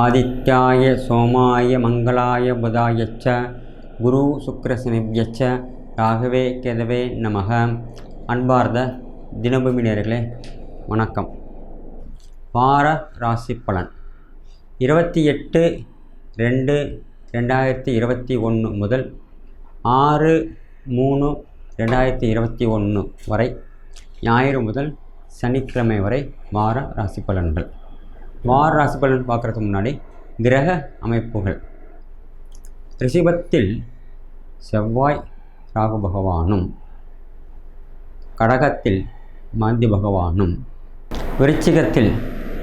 ஆதித்யாய சோமாய மங்களாய புதாயச்ச குரு சுக்கிரசனிவ்யச்ச ராகவே கேதவே நமக. அன்பார்ந்த தினபூமி நேயர்களே வணக்கம். வார ராசி பலன் 28/2/2021 முதல் 6/3/2021 வரை, ஞாயிறு முதல் சனிக்கிழமை வரை வார ராசி பலன்கள். வார ராசி பலன் பார்க்குறதுக்கு முன்னாடி கிரக அமைப்புகள். ரிஷபத்தில் செவ்வாய் ராகு பகவானும், கடகத்தில் மாந்தி பகவானும், விருச்சிகத்தில்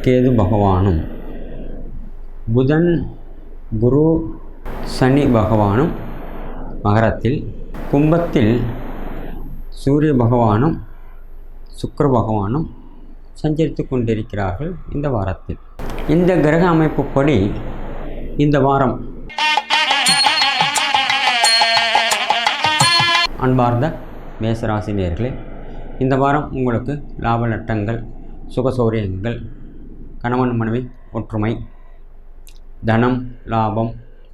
கேது பகவானும், புதன் குரு சனி பகவானும் மகரத்தில், கும்பத்தில் சூரிய பகவானும் சுக்கிர பகவானும் சஞ்சரித்து கொண்டிருக்கிறார்கள் இந்த வாரத்தில். இந்த கிரக அமைப்புப்படி இந்த வாரம் அன்பார்ந்த மேசராசி நேயர்களே, இந்த வாரம் உங்களுக்கு லாப நட்டங்கள், சுகசௌரியங்கள், கணவன் மனைவி ஒற்றுமை, தனம், லாபம்,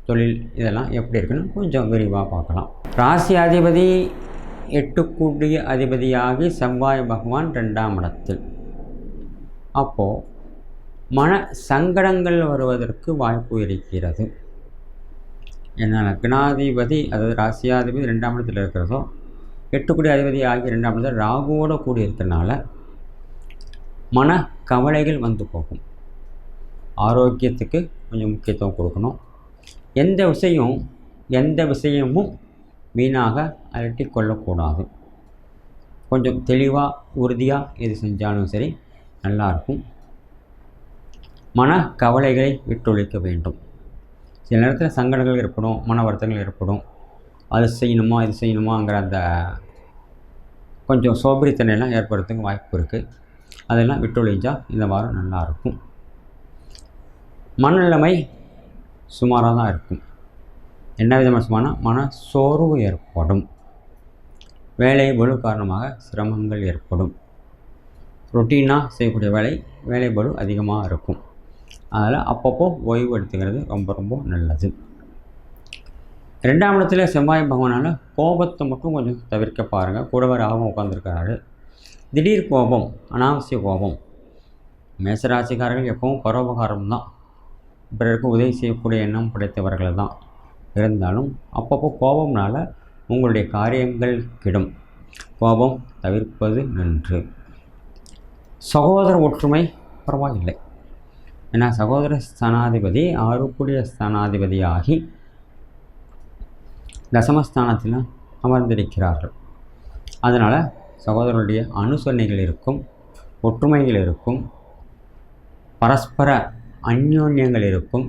தொழில் இதெல்லாம் எப்படி இருக்குன்னு கொஞ்சம் விரிவாக பார்க்கலாம். ராசி அதிபதி 8 கூடிய அதிபதியாகி செவ்வாய் பகவான் 2ஆம் இடத்தில். அப்போது மன சங்கடங்கள் வருவதற்கு வாய்ப்பு இருக்கிறது. என்ன லக்னாதிபதி, அதாவது ராசியாதிபதி 2ஆம் இடத்தில் இருக்கிறதோ, 8 கூடிய அதிபதி ஆகி 2ஆம் இடத்தில் ராகுவோடு கூடி இருக்கிறனால மன கவலைகள் வந்து போகும். ஆரோக்கியத்துக்கு கொஞ்சம் முக்கியத்துவம் கொடுக்கணும். எந்த விஷயமும் வீணாக அலட்டி கொள்ளக்கூடாது. கொஞ்சம் தெளிவாக உறுதியாக எது செஞ்சாலும் சரி நல்லாயிருக்கும். மன கவலைகளை விட்டொழிக்க வேண்டும். சில நேரத்தில் சங்கடங்கள் ஏற்படும், மன வருத்தங்கள் ஏற்படும். அது செய்யணுமா இது செய்யணுமாங்கிற அந்த கொஞ்சம் சோம்பேறித்தனையெல்லாம் ஏற்படுறதுக்கு வாய்ப்பு இருக்குது. அதெல்லாம் விட்டொழிஞ்சால் இந்த வாரம் நல்லாயிருக்கும். மனநிலைமை சுமாராக தான் இருக்கும். என்ன விதமான மன சோர்வு ஏற்படும். வேலை பளு காரணமாக சிரமங்கள் ஏற்படும். ரொட்டீனாக செய்யக்கூடிய வேலை பளு அதிகமாக இருக்கும். அதனால் அப்பப்போ ஓய்வு எடுத்துக்கிறது ரொம்ப நல்லது. 2ஆம் இடத்துல செவ்வாய் பகவானால் கோபத்தை மட்டும் கொஞ்சம் தவிர்க்க பாருங்கள். கூடவே ராகும் உட்காந்துருக்கிறாரு. திடீர் கோபம், அனாவசிய கோபம். மேசராசிக்காரர்கள் எப்பவும் பரோபகாரம் தான், பிறருக்கு உதவி செய்யக்கூடிய எண்ணம் படைத்தவர்கள் தான். இருந்தாலும் அப்பப்போ கோபம்னால உங்களுடைய காரியங்கள் கெடும். கோபம் தவிர்ப்பது நன்று. சகோதர ஒற்றுமை பரவாயில்லை. ஏன்னா சகோதர ஸ்தானாதிபதி 6 கூடிய ஸ்தானாதிபதியாகி தசமஸ்தானத்தில் அமர்ந்திருக்கிறார்கள். அதனால் சகோதரருடைய அனுசரணைகள் இருக்கும், ஒற்றுமைகள் இருக்கும், பரஸ்பர அந்யோன்யங்கள் இருக்கும்.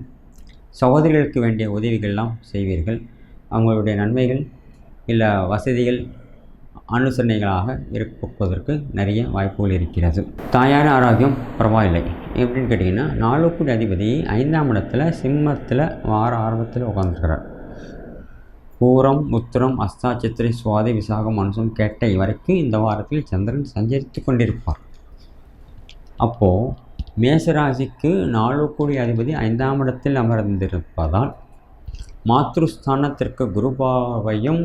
சகோதரிகளுக்கு வேண்டிய உதவிகள்லாம் செய்வீர்கள். அவங்களுடைய நன்மைகள் இல்லை வசதிகள் அனுசரணைகளாக இருப்பதற்கு நிறைய வாய்ப்புகள் இருக்கிறது. தாயார் ஆரோக்கியம் பரவாயில்லை. எப்படின்னு கேட்டிங்கன்னா 4 கூடிய அதிபதி 5ஆம் இடத்துல சிம்மத்தில் வார ஆரம்பத்தில் உட்காந்துருக்கிறார். பூரம், உத்திரம், அஸ்தா, சித்திரை, சுவாதி, விசாகம், மனுஷம், கேட்டை வரைக்கும் இந்த வாரத்தில் சந்திரன் சஞ்சரித்து கொண்டிருப்பார். அப்போது மேசராசிக்கு 4 கூடிய அதிபதி 5ஆம் இடத்தில் அமர்ந்திருப்பதால் மாத்ருஸ்தானத்திற்கு குரு பார்வையும்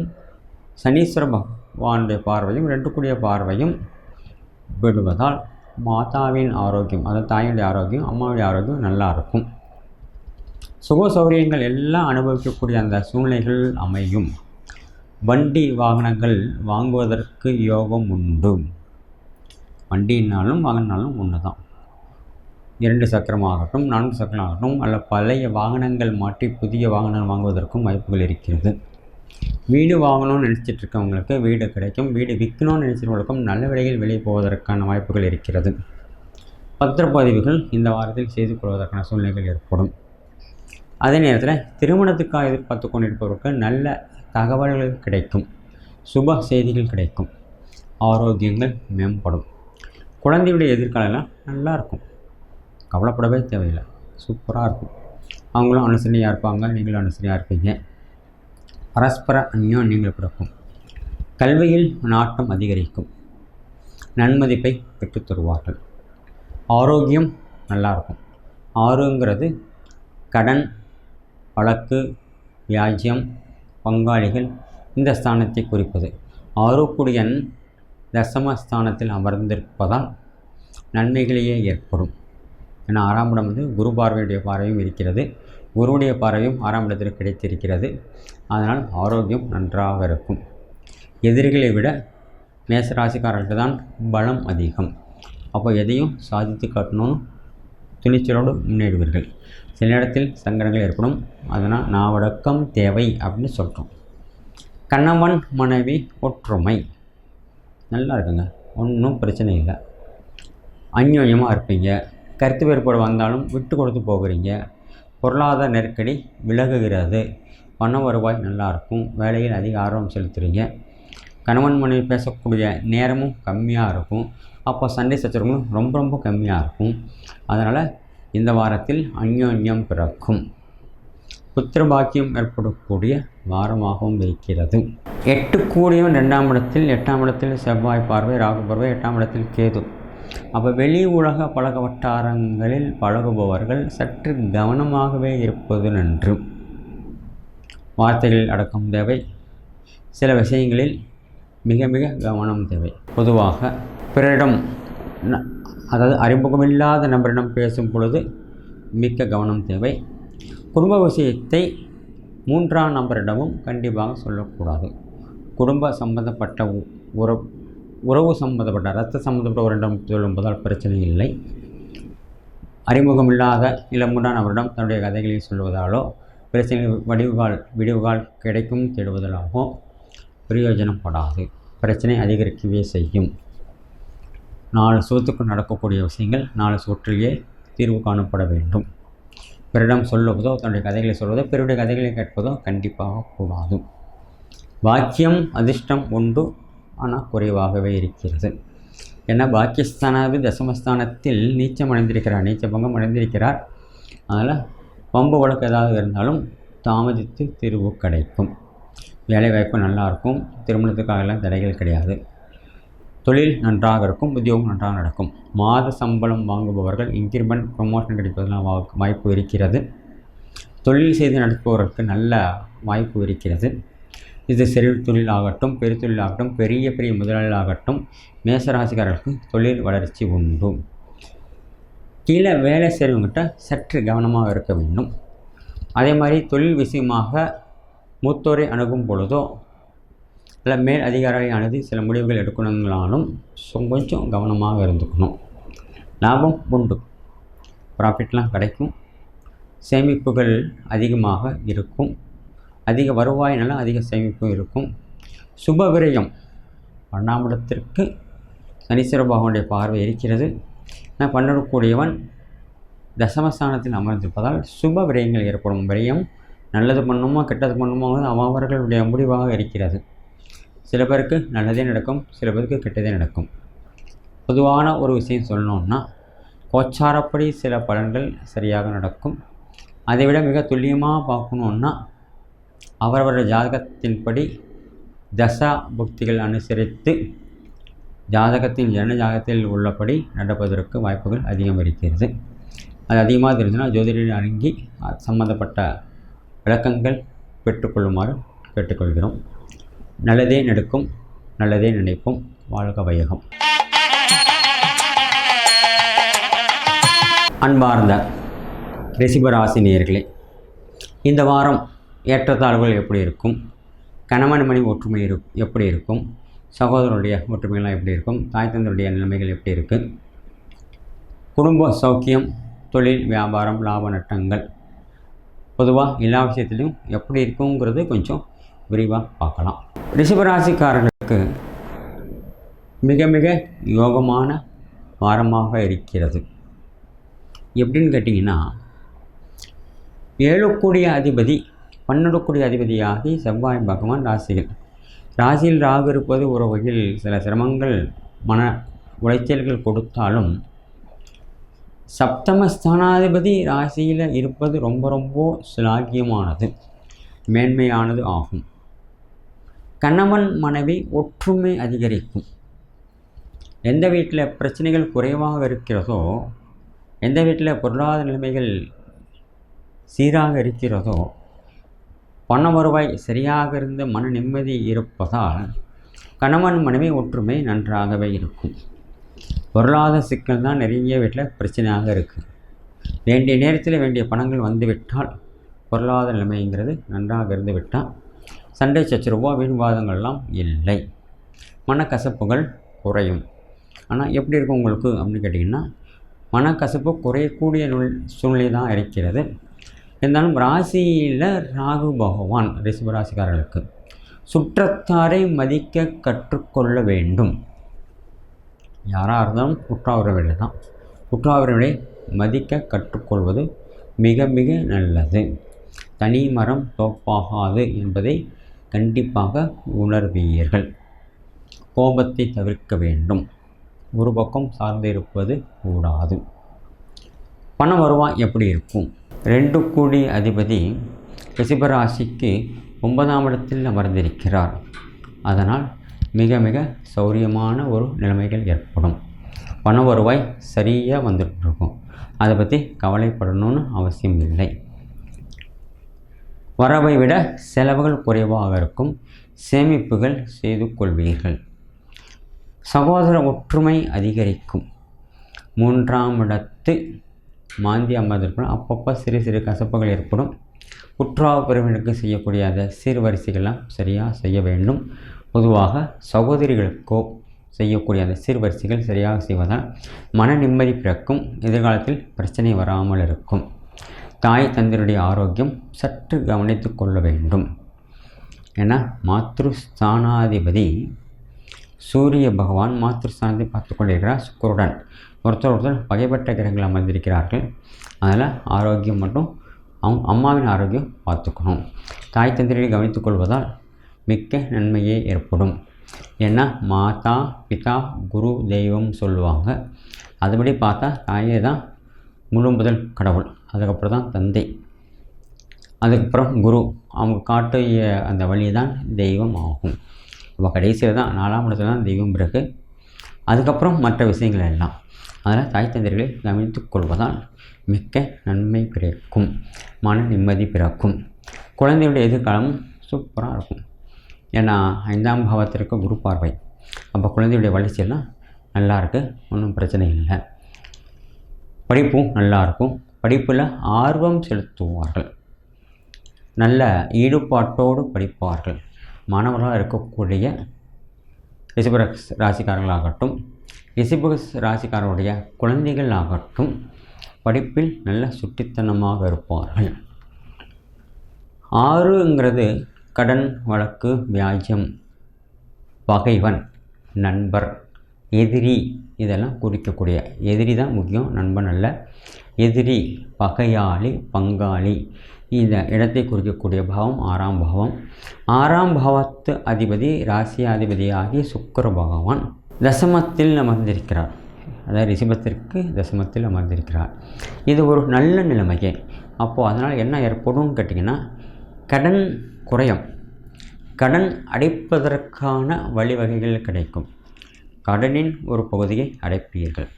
சனீஸ்வர பகவானுடைய பார்வையும் 2 கூடிய பார்வையும் விடுவதால் மாதாவின் ஆரோக்கியம், அதாவது தாயுடைய ஆரோக்கியம், அம்மாவுடைய ஆரோக்கியம் நல்லா இருக்கும். சுக சௌகரியங்கள் எல்லாம் அனுபவிக்கக்கூடிய அந்த சூழ்நிலைகள் அமையும். வண்டி வாகனங்கள் வாங்குவதற்கு யோகம் உண்டு. வண்டினாலும் வாங்கினாலும் ஒன்று தான். 2 சக்கரமாகட்டும் 4 சக்கரமாகட்டும் அல்ல பழைய வாகனங்கள் மாற்றி புதிய வாகனங்கள் வாங்குவதற்கும் வாய்ப்புகள் இருக்கிறது. வீடு வாங்கணும்னு நினச்சிட்டு இருக்கவங்களுக்கு வீடு கிடைக்கும். வீடு விற்கணும்னு நினச்சிருக்கவங்களுக்கும் நல்ல விலையில் வெளியே போவதற்கான வாய்ப்புகள் இருக்கிறது. பத்திரப்பதிவுகள் இந்த வாரத்தில் செய்து கொள்வதற்கான சூழ்நிலைகள் ஏற்படும். அதே நேரத்தில் திருமணத்துக்காக எதிர்பார்த்து கொண்டிருப்பவர்களுக்கு நல்ல தகவல்கள் கிடைக்கும். சுப செய்திகள் கிடைக்கும். ஆரோக்கியங்கள் மேம்படும். குழந்தையுடைய எதிர்காலம் நல்லாயிருக்கும். கவலைப்படவே தேவையில்லை, சூப்பராக இருக்கும். அவங்களும் அனுசரணையாக இருப்பாங்க, நீங்களும் அனுசரணையாக இருப்பீங்க. பரஸ்பர அந்யோன்யங்கள் பிறக்கும். கல்வியில் நாட்டம் அதிகரிக்கும். நன்மதிப்பை பெற்றுத் தருவார்கள். ஆரோக்கியம் நல்லாயிருக்கும். ஆறுங்கிறது கடன், வழக்கு, வியாஜ்யம், பங்காளிகள் இந்த ஸ்தானத்தை குறிப்பது. ஆறுக்குடியன் தசமஸ்தானத்தில் அமர்ந்திருப்பதால் நன்மைகளையே ஏற்படும். ஏன்னா 6ஆம் இடம் குரு பார்வையுடைய பார்வையும் இருக்கிறது. குருவுடைய பார்வையும் 6ஆம் இடத்தில் கிடைத்திருக்கிறது. அதனால் ஆரோக்கியம் நன்றாக இருக்கும். எதிரிகளை விட மேசராசிக்காரர்களுக்கு தான் பலம் அதிகம். அப்போ எதையும் சாதித்து காட்டணும்னு துணிச்சலோடு முன்னேறுவீர்கள். சில நேரத்தில் சங்கடங்கள் ஏற்படும். அதனால் நாவடக்கம் தேவை அப்படின்னு சொல்கிறோம். கணவன் மனைவி ஒற்றுமை நல்லா இருக்குங்க, ஒன்றும் பிரச்சனை இல்லை. அந்யோன்யமாக இருப்பீங்க. கருத்து வேறுபாடு வந்தாலும் விட்டு கொடுத்து போகிறீங்க. பொருளாதார நெருக்கடி விலகுகிறது. பண வருவாய் நல்லாயிருக்கும். வேலையில் அதிக ஆர்வம் செலுத்துகிறீங்க. கணவன் மனைவி பேசக்கூடிய நேரமும் கம்மியாக இருக்கும். அப்போ சண்டை சச்சரவுகளும் ரொம்ப ரொம்ப கம்மியாக இருக்கும். அதனால் இந்த வாரத்தில் அந்யோன்யம் பிறக்கும். புத்திர பாக்கியம் ஏற்படக்கூடிய வாரமாகவும் இருக்கிறது. 8 கூடியவன் 2ஆம் இடத்தில், 8ஆம் இடத்தில் செவ்வாய் பார்வை, ராகு பார்வை, 8ஆம் இடத்தில் கேது. அப்போ வெளி உலக பழக்க வட்டாரங்களில் பழகுபவர்கள் சற்று கவனமாகவே இருப்பது நன்று. வார்த்தைகளில் அடக்கம் தேவை. சில விஷயங்களில் மிக மிக கவனம் தேவை. பொதுவாக பிறரிடம், அதாவது அறிமுகமில்லாத நபரிடம் பேசும் பொழுது மிக்க கவனம் தேவை. குடும்ப விஷயத்தை 3ஆம் நபரிடமும் கண்டிப்பாக சொல்லக்கூடாது. குடும்ப சம்பந்தப்பட்ட உறவு சம்பந்தப்பட்ட இரத்த சம்பந்தப்பட்ட ஒருடம் சொல்லும்போதால் பிரச்சனை இல்லை. அறிமுகமில்லாத இல்லை 3ஆம் நபரிடம் தன்னுடைய கதைகளை சொல்வதாலோ பிரச்சனை விடிவுகால் கிடைக்கும் தேடுவதாலோ பிரயோஜனப்படாது. பிரச்சனை அதிகரிக்கவே செய்யும். 4 சுவத்துக்குள் நடக்கக்கூடிய விஷயங்கள் 4 சுவற்றிலேயே தீர்வு காணப்பட வேண்டும். பிறரிடம் சொல்லுவதோ தன்னுடைய கதைகளை சொல்வதோ பிறருடைய கதைகளை கேட்பதோ கண்டிப்பாக கூடாது. பாக்கியம் அதிர்ஷ்டம் உண்டு, ஆனால் குறைவாகவே இருக்கிறது. ஏன்னா பாக்கியஸ்தானாதிபதி தசமஸ்தானத்தில் நீச்சம் அடைந்திருக்கிறார், நீச்ச பங்கம் அடைந்திருக்கிறார். அதனால் வம்பு வழக்கு ஏதாவது இருந்தாலும் தாமதித்து தீர்வு கிடைக்கும். வேலை வாய்ப்பு நல்லாயிருக்கும். திருமணத்துக்காகலாம் தடைகள் கிடையாது. தொழில் நன்றாக இருக்கும். உத்தியோகம் நன்றாக நடக்கும். மாத சம்பளம் வாங்குபவர்கள் இன்க்ரிமெண்ட், ப்ரொமோஷன் கிடைப்பதெல்லாம் வாய்ப்பு இருக்கிறது. தொழில் செய்து நடத்துபவர்களுக்கு நல்ல வாய்ப்பு இருக்கிறது. இது சிறு தொழில் ஆகட்டும், பெருத்தொழில் ஆகட்டும், பெரிய பெரிய முதலாளிகளாகட்டும், மேசராசிக்காரர்களுக்கு தொழில் வளர்ச்சி உண்டு. கீழே வேலை செய்கிறவங்ககிட்ட சற்று கவனமாக இருக்க வேண்டும். அதே மாதிரி தொழில் விஷயமாக மூத்தோரை அணுகும் பொழுதோ இல்லை மேல் அதிகாரிகளை அணுகி சில முடிவுகள் எடுக்கணுங்களாலும் கொஞ்சம் கவனமாக இருந்துக்கணும். லாபம் உண்டு, ப்ராஃபிட்லாம் கிடைக்கும். சேமிப்புகள் அதிகமாக இருக்கும். அதிக வருவாயினால அதிக சேமிப்பு இருக்கும். சுப விரயம் 12ஆம் இடத்திற்கு சனீஸ்வர பகவானுடைய பார்வை இருக்கிறது. நான் பண்ணக்கூடியவன் தசமஸ்தானத்தில் அமர்ந்திருப்பதால் சுப விரயங்கள் ஏற்படும். விரயம் நல்லது பண்ணுமோ கெட்டது பண்ணுமோ அவர்களுடைய முடிவாக இருக்கிறது. சில பேருக்கு நல்லதே நடக்கும், சில பேருக்கு கெட்டதே நடக்கும். பொதுவான ஒரு விஷயம் சொல்லணுன்னா கோச்சாரப்படி சில பலன்கள் சரியாக நடக்கும். அதைவிட மிக துல்லியமாக பார்க்கணுன்னா அவரவருடைய ஜாதகத்தின்படி தசா புக்திகள் அனுசரித்து ஜாதகத்தின் ஜன ஜாதகத்தில் உள்ளபடி நடப்பதற்கு வாய்ப்புகள் அதிகம் இருக்கிறது. அது அதிகமாக தெரிஞ்சுன்னா ஜோதிடரை அணுகி சம்பந்தப்பட்ட விளக்கங்கள் பெற்றுக்கொள்ளுமாறு கேட்டுக்கொள்கிறோம். நல்லதே நடக்கும், நல்லதே நினைப்போம். வாழ்க வையகம். அன்பார்ந்த ரிஷபராசி நேயர்களே, இந்த வாரம் ஏற்றத்தாழ்வுகள் எப்படி இருக்கும்? கணவன் மனைவி ஒற்றுமை எப்படி இருக்கும்? சகோதரருடைய ஒற்றுமைகள்லாம் எப்படி இருக்கும்? தாய் தந்தருடைய நிலைமைகள் எப்படி இருக்குது? குடும்ப சௌக்கியம், தொழில், வியாபாரம், லாப நட்டங்கள், பொதுவாக எல்லா விஷயத்துலையும் எப்படி இருக்குங்கிறது கொஞ்சம் விரிவாக பார்க்கலாம். ரிஷபராசிக்காரர்களுக்கு மிக மிக யோகமான வாரமாக இருக்கிறது. எப்படின்னு கேட்டிங்கன்னா, 7 கூடிய அதிபதி 12 கூடிய அதிபதியாகி செவ்வாய் பகவான் ராசியில் ராகு இருப்பது ஒரு வகையில் சில சிரமங்கள், மன உளைச்சல்கள் கொடுத்தாலும் சப்தமஸ்தானாதிபதி ராசியில் இருப்பது ரொம்ப ரொம்ப சிலாகியமானது, மேன்மையானது ஆகும். கணவன் மனைவி ஒற்றுமை அதிகரிக்கும். எந்த வீட்டில் பிரச்சனைகள் குறைவாக இருக்கிறதோ, எந்த வீட்டில் பொருளாதார நிலைமைகள் சீராக இருக்கிறதோ, பண வருவாய் சரியாக இருந்து மன நிம்மதி இருப்பதால் கணவன் மனைவி ஒற்றுமை நன்றாகவே இருக்கும். பொருளாதார சிக்கல் தான் நிறைய வீட்டில் பிரச்சனையாக இருக்குது. வேண்டிய நேரத்தில் வேண்டிய பணங்கள் வந்துவிட்டால் பொருளாதார நிலைமைங்கிறது நன்றாக இருந்து விட்டால் சண்டை சச்சரவோ விவாதங்கள்லாம் இல்லை. மனக்கசப்புகள் குறையும். ஆனால் எப்படி இருக்கும் உங்களுக்கு அப்படின்னு கேட்டிங்கன்னா, மனக்கசப்பு குறையக்கூடிய சூழ்நிலை தான் இருக்கிறது. இருந்தாலும் ராசியில் ராகு பகவான் ரிஷப ராசிக்காரர்களுக்கு சுற்றத்தாரை மதிக்க கற்றுக்கொள்ள வேண்டும். யாராக இருந்தாலும் உற்றாவுறவில்லை தான். உற்றாவுறவினை மதிக்க கற்றுக்கொள்வது மிக மிக நல்லது. தனி மரம் தோப்பாகாது என்பதை கண்டிப்பாக உணர்வீர்கள். கோபத்தை தவிர்க்க வேண்டும். ஒரு பக்கம் சார்ந்து இருப்பது கூடாது. பண வருவாய் எப்படி இருக்கும்? 2 கோடி அதிபதி ரிஷபராசிக்கு 9ஆம் இடத்தில் அமர்ந்திருக்கிறார். அதனால் மிக மிக சௌரியமான ஒரு நிலைமைகள் ஏற்படும். பண வருவாய் சரியாக வந்துட்டுருக்கும். அதை பற்றி கவலைப்படணும்னு அவசியம் இல்லை. வரவை விட செலவுகள் குறைவாக இருக்கும். சேமிப்புகள் செய்து கொள்வீர்கள். சகோதர ஒற்றுமை அதிகரிக்கும். 3ஆம் இடத்து மாந்தி அமர்ந்திருக்கணும். அப்பப்போ சிறு சிறு கசப்புகள் ஏற்படும். உற்றார் பிரிவினருக்கு செய்யக்கூடிய அந்த சீர்வரிசைகள்லாம் சரியாக செய்ய வேண்டும். பொதுவாக சகோதரிகளுக்கோ செய்யக்கூடிய அந்த சீர்வரிசைகள் சரியாக செய்வதால் மன நிம்மதி பிறக்கும். எதிர்காலத்தில் பிரச்சனை வராமல் இருக்கும். தாய் தந்தையுடைய ஆரோக்கியம் சற்று கவனித்து கொள்ள வேண்டும். ஏன்னா மாத்ருஸ்தானாதிபதி சூரிய பகவான் மாத்ருஸ்தானத்தை பார்த்து கொண்டிருக்கிறார். சுக்கிரனுடன் ஒருத்தர் பகைப்பட்ட கிரகங்கள் அமர்ந்திருக்கிறார்கள். அதனால் ஆரோக்கியம் மற்றும் அம்மாவின் ஆரோக்கியம் பார்த்துக்கணும். தாய் தந்தையை கவனித்துக் கொள்வதால் மிக்க நன்மையே ஏற்படும். ஏன்னா மாதா பிதா குரு தெய்வம் சொல்லுவாங்க. அதுபடி பார்த்தா தாயே தான் முழு முதல் கடவுள். அதுக்கப்புறம் தான் தந்தை, அதுக்கப்புறம் குரு. அவங்க காட்டிய அந்த வழி தான் தெய்வம் ஆகும். இப்போ கடைசியில் தான் 4ஆம் இடத்துல தான் தெய்வம் பிறகு அதுக்கப்புறம் மற்ற விஷயங்கள் எல்லாம். அதனால் தாய் தந்தைகளை கவனித்துக் கொள்வதால் மிக்க நன்மை பிறக்கும். மன நிம்மதி பிறக்கும். குழந்தையுடைய எதிர்காலமும் சூப்பராக இருக்கும். ஏன்னா 5ஆம் பாவத்திற்கு குரு பார்வை. அப்போ குழந்தையுடைய வளர்ச்சியெல்லாம் நல்லா இருக்குது. ஒன்றும் பிரச்சனை இல்லை. படிப்பும் நல்லாயிருக்கும். படிப்பில் ஆர்வம் செலுத்துவார்கள். நல்ல ஈடுபாட்டோடு படிப்பார்கள். மாணவர்களாக இருக்கக்கூடிய ரிஷப ராசிக்காரர்களாகட்டும், ரிஷப ராசிக்காரருடைய குழந்தைகள் ஆகட்டும் படிப்பில் நல்ல சுட்டித்தனமாக இருப்பார்கள். 6ங்கிறது கடன், வழக்கு, வியாஜ்யம், பகைவன், நண்பர், எதிரி இதெல்லாம் குறிக்கக்கூடிய. எதிரி தான் முக்கியம், நண்பன் அல்ல. எதிரி, பகையாளி, பங்காளி இந்த இடத்தை குறிக்கக்கூடிய பாவம் 6ஆம் பாவம். 6ஆம் பாவத்து அதிபதி ராசியாதிபதியாகிய சுக்கிர பகவான் தசமத்தில் அமர்ந்திருக்கிறார். அதாவது ரிஷபத்திற்கு தசமத்தில் அமர்ந்திருக்கிறார். இது ஒரு நல்ல நிலைமையே. அப்போது அதனால் என்ன ஏற்படும்னு கேட்டிங்கன்னா, கடன் குறையும். கடன் அடைப்பதற்கான வழிவகைகள் கிடைக்கும். கடனின் ஒரு பகுதியை அடைப்பீர்கள்.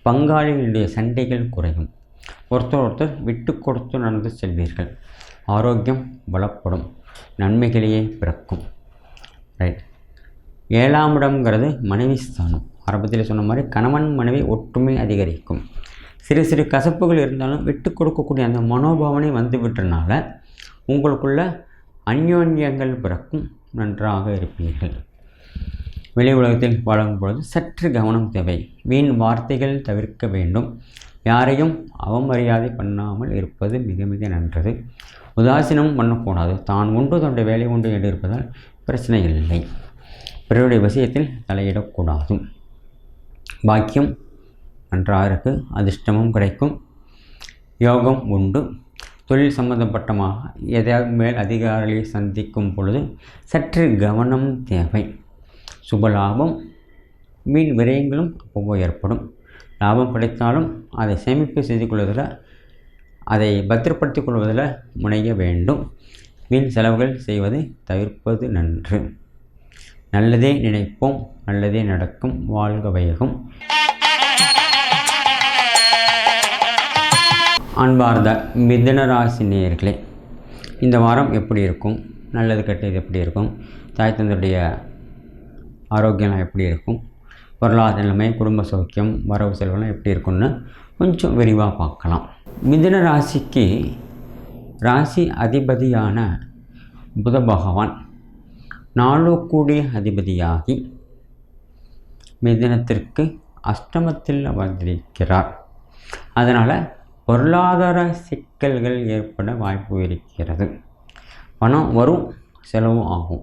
பங்காளிகளுடைய சண்டைகள் குறையும். ஒருத்தர் விட்டு கொடுத்து நடந்து செல்வீர்கள். ஆரோக்கியம் பலப்படும். நன்மைகளையே பிறக்கும். ரைட். 7ஆம் இடம்ங்கிறது மனைவி ஸ்தானம். ஆரம்பத்தில் சொன்ன மாதிரி கணவன் மனைவி ஒற்றுமை அதிகரிக்கும். சிறு சிறு கசப்புகள் இருந்தாலும் விட்டு கொடுக்கக்கூடிய அந்த மனோபாவனை வந்து விட்டனால உங்களுக்குள்ள அந்யோன்யங்கள் பிறக்கும். நன்றாக இருப்பீர்கள். வெளி உலகத்தில் வாழும் பொழுது சற்று கவனம் தேவை. வீண் வார்த்தைகள் தவிர்க்க வேண்டும். யாரையும் அவமரியாதை பண்ணாமல் இருப்பது மிக மிக நன்றது. உதாசீனம் பண்ணக்கூடாது. தான் உண்டு தன்னுடைய வேலை உண்டு என்று இருப்பதால் பிரச்சனை இல்லை. பிறருடைய விஷயத்தில் தலையிடக்கூடாது. பாக்கியம் நன்றாக இருக்குது. அதிர்ஷ்டமும் கிடைக்கும். யோகம் உண்டு. தொழில் சம்பந்தப்பட்டமாக எதாவது மேல் அதிகாரிகளை சந்திக்கும் பொழுது சற்று கவனம் தேவை. சுபலாபம், வீண் விரயங்களும் அப்போ ஏற்படும். லாபம் கிடைத்தாலும் அதை சேமிப்பு செய்து கொள்வதில், அதை பத்திரப்படுத்திக் கொள்வதில் முனைய வேண்டும். வீண் செலவுகள் செய்வதை தவிர்ப்பது நன்று. நல்லதே நினைப்போம், நல்லதே நடக்கும். வாழ்க வையகம். அன்பார்ந்த மிதுன ராசி நேயர்களே, இந்த வாரம் எப்படி இருக்கும், நல்லது கெட்டது எப்படி இருக்கும், தாய் தந்தையுடைய ஆரோக்கியம் எப்படி இருக்கும், பொருளாதார நிலைமை, குடும்ப சௌக்கியம், வரவு செலவுலாம் எப்படி இருக்கும்னு கொஞ்சம் விரிவாக பார்க்கலாம். மிதுன ராசிக்கு ராசி அதிபதியான புத பகவான் 4 கூடிய அதிபதியாகி மிதுனத்திற்கு அஷ்டமத்தில் அமர்ந்திருக்கிறார். அதனால் பொருளாதார சிக்கல்கள் ஏற்பட வாய்ப்பு இருக்கிறது. பணம் வரும், செலவு ஆகும்.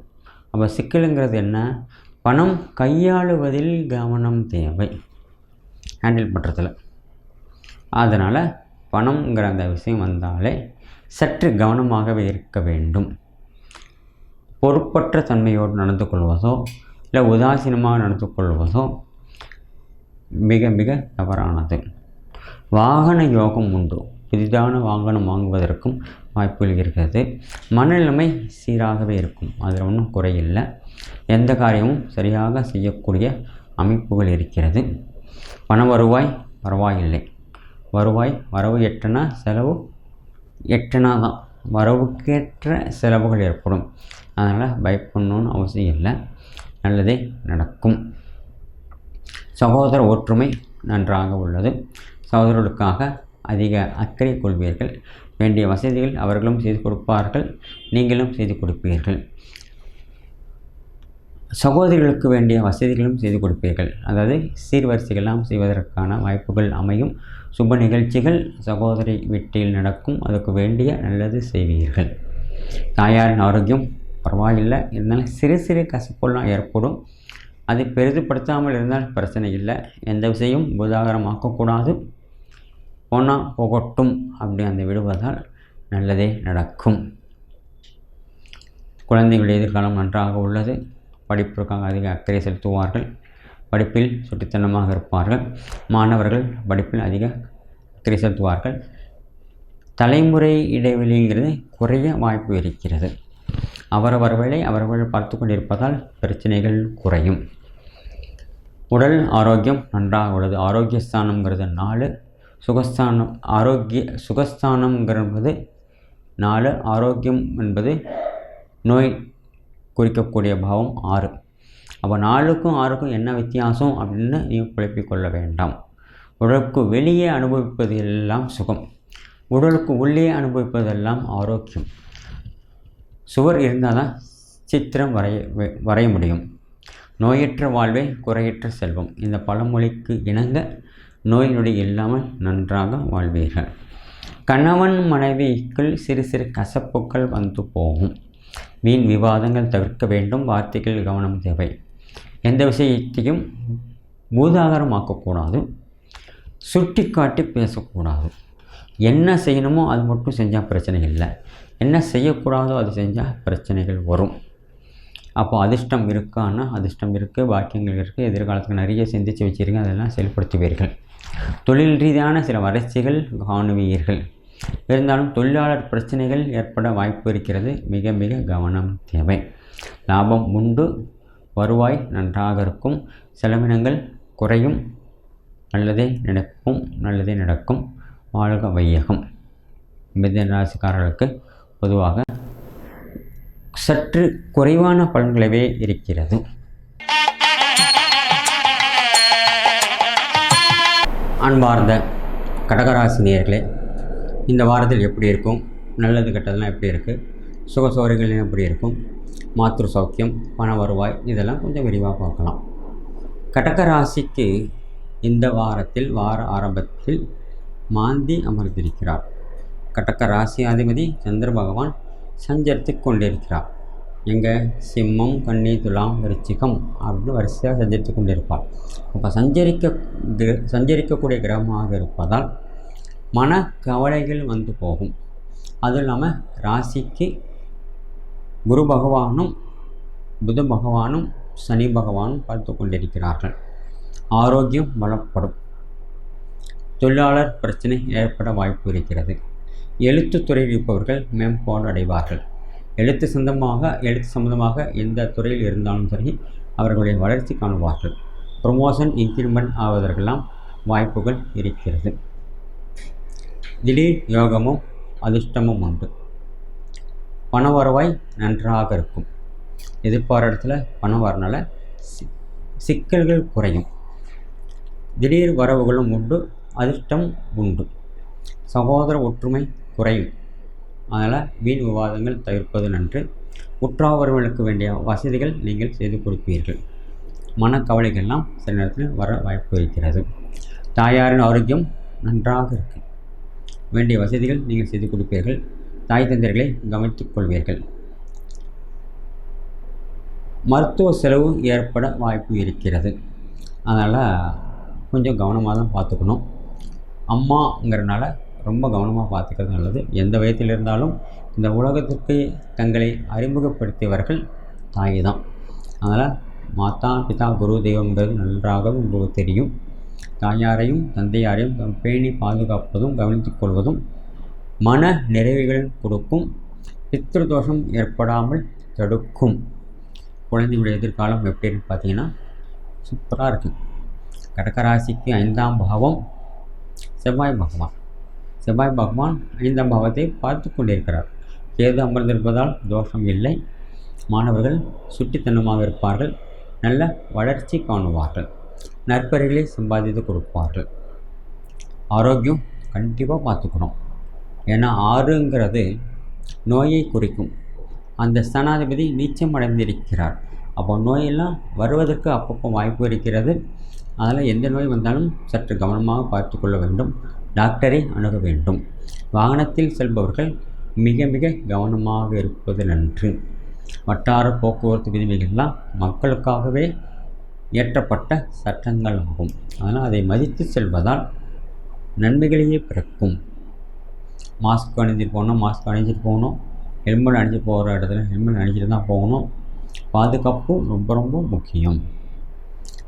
அப்போ சிக்கலுங்கிறது என்ன? பணம் கையாளுவதில் கவனம் தேவை, ஹேண்டில் பண்ணுறதில். அதனால் பணம்ங்கிற அந்த விஷயம் வந்தாலே சற்று கவனமாகவே இருக்க வேண்டும். பொறுப்பற்ற தன்மையோடு நடந்து கொள்வதோ இல்லை உதாசீனமாக நடந்து கொள்வதோ மிக மிக தவறானது. வாகன யோகம் உண்டு, புதிதான வாகனம் வாங்குவதற்கும் வாய்ப்புகள் இருக்கிறது. மனநிலைமை சீராகவே இருக்கும், அதில் ஒன்றும் குறையில்லை. எந்த காரியமும் சரியாக செய்யக்கூடிய அமைப்புகள் இருக்கிறது. பண வருவாய் பரவாயில்லை. வரவு எட்டனா செலவு எட்டனா தான். வரவுக்கேற்ற செலவுகள் ஏற்படும். அதனால் பயப்படணும்னு அவசியம் இல்லை, நல்லதே நடக்கும். சகோதர ஒற்றுமை நன்றாக உள்ளது. சகோதரர்களுக்காக அதிக அக்கறை கொள்வீர்கள். வேண்டிய வசதிகள் அவர்களும் செய்து கொடுப்பார்கள், நீங்களும் செய்து கொடுப்பீர்கள். சகோதரிகளுக்கு வேண்டிய வசதிகளும் செய்து கொடுப்பீர்கள். அதாவது சீர்வரிசைகள்லாம் செய்வதற்கான வாய்ப்புகள் அமையும். சுப நிகழ்ச்சிகள் சகோதரி வீட்டில் நடக்கும், அதுக்கு வேண்டிய நல்லது செய்வீர்கள். தாயாரின் ஆரோக்கியம் பரவாயில்லை, இருந்தாலும் சிறு சிறு கசப்பெல்லாம் ஏற்படும். அதை பெரிதுபடுத்தாமல் இருந்தால் பிரச்சனை இல்லை. எந்த விஷயம் பூதாகரமாக்கக்கூடாது. போனால் போகட்டும் அப்படி அந்த விடுவதால் நல்லதே நடக்கும். குழந்தைகளுடைய எதிர்காலம் நன்றாக உள்ளது. படிப்பிற்காக அதிக அக்கறை செலுத்துவார்கள். படிப்பில் சுட்டித்தனமாக இருப்பார்கள். மாணவர்கள் படிப்பில் அதிக அக்கறை செலுத்துவார்கள். தலைமுறை இடைவெளிங்கிறது குறைய வாய்ப்பு இருக்கிறது. அவரவர் வேலை அவரவர்கள் பார்த்து கொண்டிருப்பதால் பிரச்சனைகள் குறையும். உடல் ஆரோக்கியம் நன்றாக உள்ளது. ஆரோக்கியஸ்தானம்ங்கிறது 4, சுகஸ்தானம்ங்கிறது 4, ஆரோக்கியம் என்பது நோய் குறிக்கக்கூடிய பாவம் 6. அப்போ 4க்கும் 6க்கும் என்ன வித்தியாசம் அப்படின்னு நீங்கள் குழப்பிக்கொள்ள வேண்டாம். உடலுக்கு வெளியே அனுபவிப்பது எல்லாம் சுகம், உடலுக்கு உள்ளே அனுபவிப்பதெல்லாம் ஆரோக்கியம். சுவர் இருந்தால் தான் சித்திரம் வரைய முடியும். நோயற்ற வாழ்வே குறையற்ற செல்வம். இந்த பழமொழிக்கு இணங்க நோய் நொடி இல்லாமல் நன்றாக வாழ்வீர்கள். கணவன் மனைவிக்குள் சிறு சிறு கசப்புக்கள் வந்து போகும். வீண் விவாதங்கள் தவிர்க்க வேண்டும். வார்த்தைகள் கவனம் தேவை. எந்த விஷயத்தையும் பூதாகரமாக்கக்கூடாது, சுட்டி காட்டி பேசக்கூடாது. என்ன செய்யணுமோ அது மட்டும் செஞ்சால் பிரச்சனை இல்லை, என்ன செய்யக்கூடாதோ அது செஞ்சால் பிரச்சனைகள் வரும். அப்போ அதிர்ஷ்டம் இருக்கான்னா அதிர்ஷ்டம் இருக்குது, பாக்கியங்கள் இருக்குது. எதிர்காலத்துக்கு நிறைய சிந்தித்து வச்சுருங்க, அதெல்லாம் செயல்படுத்துவீர்கள். தொழில் ரீதியான சில வறட்சிகள் காணுவீர்கள். இருந்தாலும் தொழிலாளர் பிரச்சனைகள் ஏற்பட வாய்ப்பு இருக்கிறது. மிக மிக கவனம் தேவை. லாபம் உண்டு, வருவாய் நன்றாக இருக்கும், செலவினங்கள் குறையும். நல்லதே நடக்கும். வாழ்க வையகம். மிதுன ராசிக்காரர்களுக்கு பொதுவாக சற்று குறைவான பலன்களவே இருக்கிறது. அன்பார்ந்த கடகராசி நேயர்களே, இந்த வாரத்தில் எப்படி இருக்கும், நல்லது கெட்டதெல்லாம் எப்படி இருக்குது, சுகசோரிகள் எப்படி இருக்கும், மாத்ரு சௌக்கியம், பண வருவாய், இதெல்லாம் கொஞ்சம் விரிவாக பார்க்கலாம். கடகராசிக்கு இந்த வாரத்தில் வார ஆரம்பத்தில் மாந்தி அமர்ந்திருக்கிறார். கடக ராசி அதிபதி சந்திர பகவான் சஞ்சரித்து கொண்டிருக்கிறார். எங்கே? சிம்மம், கன்னி, துலாம், விருச்சிகம் அப்படின்னு வரிசையாக சஞ்சரித்து கொண்டிருப்பார். அப்போ சஞ்சரிக்கக்கூடிய கிரகமாக இருப்பதால் மன கவலைகள் வந்து போகும். அதுவும் இல்லாமல் ராசிக்கு குரு பகவானும் புத பகவானும் சனி பகவானும் பார்த்து கொண்டிருக்கிறார்கள். ஆரோக்கியம் பலப்படும். தொழிலாளர் பிரச்சனை ஏற்பட வாய்ப்பு இருக்கிறது. எழுத்துத்துறையில் இருப்பவர்கள் மேம்பாடு அடைவார்கள். எழுத்து சம்பந்தமாக எந்த துறையில் இருந்தாலும் சரி அவர்களுடைய வளர்ச்சி காணுவார்கள். ப்ரொமோஷன், இன்க்ரிமெண்ட் ஆவதற்கெல்லாம் வாய்ப்புகள் இருக்கிறது. திடீர் யோகமும் அதிர்ஷ்டமும் உண்டு. பண வருவாய் நன்றாக இருக்கும். எதிர்பார்த்த இடத்துல பணம் வரனால சிக்கல்கள் குறையும். திடீர் வரவுகளும் உண்டு, அதிர்ஷ்டம் உண்டு. சகோதர ஒற்றுமை குறையும். அதனால் வீண் விவாதங்கள் தவிர்ப்பது நன்று. உற்றாவர்களுக்கு வேண்டிய வசதிகள் நீங்கள் செய்து கொடுப்பீர்கள். மனக்கவலைகள்லாம் சில நேரத்தில் வர வாய்ப்பு இருக்கிறது. தாயாரின் ஆரோக்கியம் நன்றாக இருக்கும். வேண்டிய வசதிகள் நீங்கள் செய்து கொடுப்பீர்கள். தாய் தந்தையர்களை கவனித்துக் கொள்வீர்கள். மருத்துவ செலவு ஏற்பட வாய்ப்பு இருக்கிறது. அதனால் கொஞ்சம் கவனமாக தான் பார்த்துக்கணும். அம்மாங்கிறனால ரொம்ப கவனமாக பார்த்துக்கிறது நல்லது. எந்த வயதில் இருந்தாலும் இந்த உலகத்திற்கு தங்களை அறிமுகப்படுத்தியவர்கள் தாய் தான். அதனால் மாதா பிதா குரு தெய்வங்கிறது நன்றாக உங்களுக்கு தெரியும். தாயாரையும் தந்தையாரையும் பேணி பாதுகாப்பதும் கவனித்துக் கொள்வதும் மன நிறைவுகள் கொடுக்கும். பித்ருதோஷம் ஏற்படாமல் தடுக்கும். குழந்தையுடைய எதிர்காலம் எப்படின்னு பார்த்தீங்கன்னா சூப்பராக இருக்குது. கடகராசிக்கு 5ஆம் பாவம் செவ்வாய் பகவான். செவ்வாய் பகவான் 5ஆம் பாவத்தை பார்த்து கொண்டிருக்கிறார். கேது அமர்ந்திருப்பதால் தோஷம் இல்லை. மாணவர்கள் சுட்டித்தனமாக இருப்பார்கள். நல்ல வளர்ச்சி காணுவார்கள். நற்பெயர்களை சம்பாதித்து கொடுப்பார்கள். ஆரோக்கியம் கண்டிப்பாக பார்த்துக்கணும். ஏன்னா 6ங்கிறது நோயை குறிக்கும். அந்த ஸ்தானாதிபதி நீச்சம் அடைந்திருக்கிறார். அப்போ நோயெல்லாம் வருவதற்கு அப்பப்போ வாய்ப்பு இருக்கிறது. அதனால் எந்த நோய் வந்தாலும் சற்று கவனமாக பார்த்து கொள்ள வேண்டும். டாக்டரை அணுக வேண்டும். வாகனத்தில் செல்பவர்கள் மிக மிக கவனமாக இருப்பது நன்று. வட்டார போக்குவரத்து விதிமுறைகள்லாம் மக்களுக்காகவே இயற்றப்பட்ட சட்டங்கள் ஆகும். அதனால் அதை மதித்து செல்வதால் நன்மைகளையே பிறக்கும். மாஸ்க் அணிஞ்சிட்டு போகணும், மாஸ்க் அணிஞ்சிட்டு போகணும். ஹெல்மெட் அணிஞ்சு போகிற இடத்துல ஹெல்மெட் அணிஞ்சிட்டு தான் போகணும். பாதுகாப்பு ரொம்ப ரொம்ப முக்கியம்.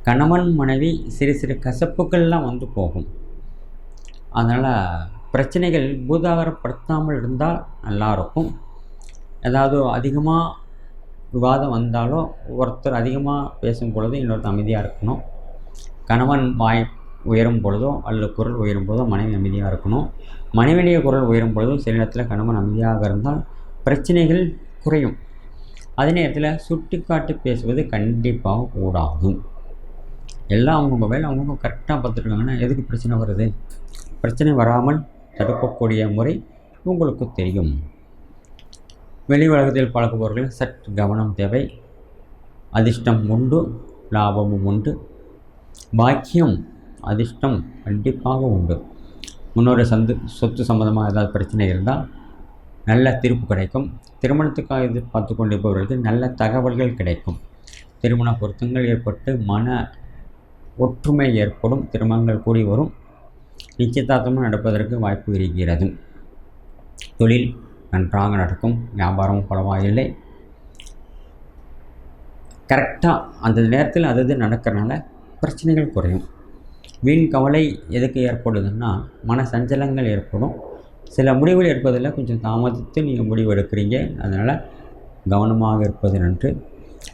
கணவன் மனைவி சிறு சிறு கசப்புகள்லாம் வந்து போகும். அதனால் பிரச்சனைகள் பூதாகரப்படுத்தாமல் இருந்தால் நல்லாயிருக்கும். ஏதாவது அதிகமாக விவாதம் வந்தாலோ ஒருத்தர் அதிகமாக பேசும் பொழுது இன்னொருத்தர் அமைதியாக இருக்கணும். கணவன் வாய் உயரும் பொழுதோ அல்லது குரல் உயரும் போதோ மனைவி அமைதியாக இருக்கணும். மனைவியுடைய குரல் உயரும் பொழுதும் சில நேரத்தில் கணவன் அமைதியாக இருந்தால் பிரச்சனைகள் குறையும். அதே நேரத்தில் சுட்டி காட்டி பேசுவது கண்டிப்பாக கூடாது. எல்லாம் அவங்க வேலை அவங்க கரெக்டாக பார்த்துருக்காங்கன்னா எதுக்கு பிரச்சனை வருது? பிரச்சனை வராமல் தடுக்கக்கூடிய முறை உங்களுக்கு தெரியும். வெளி உலகத்தில் பழகுபவர்கள் சற்று கவனம் தேவை. அதிர்ஷ்டம் உண்டு, லாபமும் உண்டு. பாக்கியம் அதிர்ஷ்டம் கண்டிப்பாக உண்டு. முன்னோரு சொத்து சம்பந்தமாக ஏதாவது பிரச்சனை இருந்தால் நல்ல தீர்ப்பு கிடைக்கும். திருமணத்துக்காக எதிர்பார்த்து கொண்டிருப்பவர்களுக்கு நல்ல தகவல்கள் கிடைக்கும். திருமண பொருத்தங்கள் ஏற்பட்டு மன ஒற்றுமை ஏற்படும். திருமணங்கள் கூடி வரும். நிச்சயதார்த்தமும் நடப்பதற்கு வாய்ப்பு இருக்கிறது. தொழில் நன்றாக நடக்கும். வியாபாரமும் பரவாயில்லை. கரெக்டாக அந்த நேரத்தில் அது நடக்கிறனால பிரச்சனைகள் குறையும். வீண் கவலை எதுக்கு ஏற்படுதுன்னா மன சஞ்சலங்கள் ஏற்படும். சில முடிவுகள் எடுப்பதில் கொஞ்சம் தாமதித்து நீங்கள் முடிவு எடுக்கிறீங்க. அதனால் கவனமாக இருப்பது நன்று.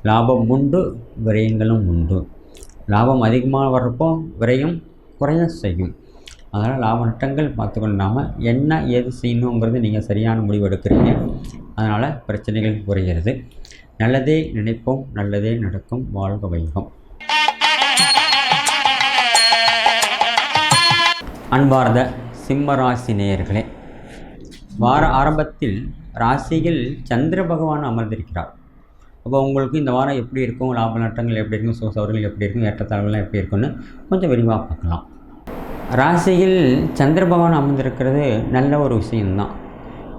லாபம் உண்டு, விரயங்களும் உண்டு. லாபம் அதிகமாக வர்றப்போ விரயம் குறைய செய்யும். அதனால் லாப நட்டங்கள் பார்த்துக்கொள்ளாமல் என்ன ஏது செய்யணுங்கிறது நீங்கள் சரியான முடிவு எடுக்கிறீங்க. அதனால் பிரச்சனைகள் குறைகிறது. நல்லதே நினைப்போம், நல்லதே நடக்கும். வாழ்க வைகம். அன்பார்ந்த சிம்மராசி நேயர்களே, வார ஆரம்பத்தில் ராசியில் சந்திர பகவான் அமர்ந்திருக்கிறார். அப்போ உங்களுக்கு இந்த வாரம் எப்படி இருக்கும், லாப நட்டங்கள் எப்படி இருக்கும், சோசவர்கள் எப்படி இருக்கும், ஏற்றத்தாழ்வுலாம் எப்படி இருக்குன்னு கொஞ்சம் விரிவாக பார்க்கலாம். ராசியில் சந்திர பகவான் அமர்ந்திருக்கிறது நல்ல ஒரு விஷயம்தான்.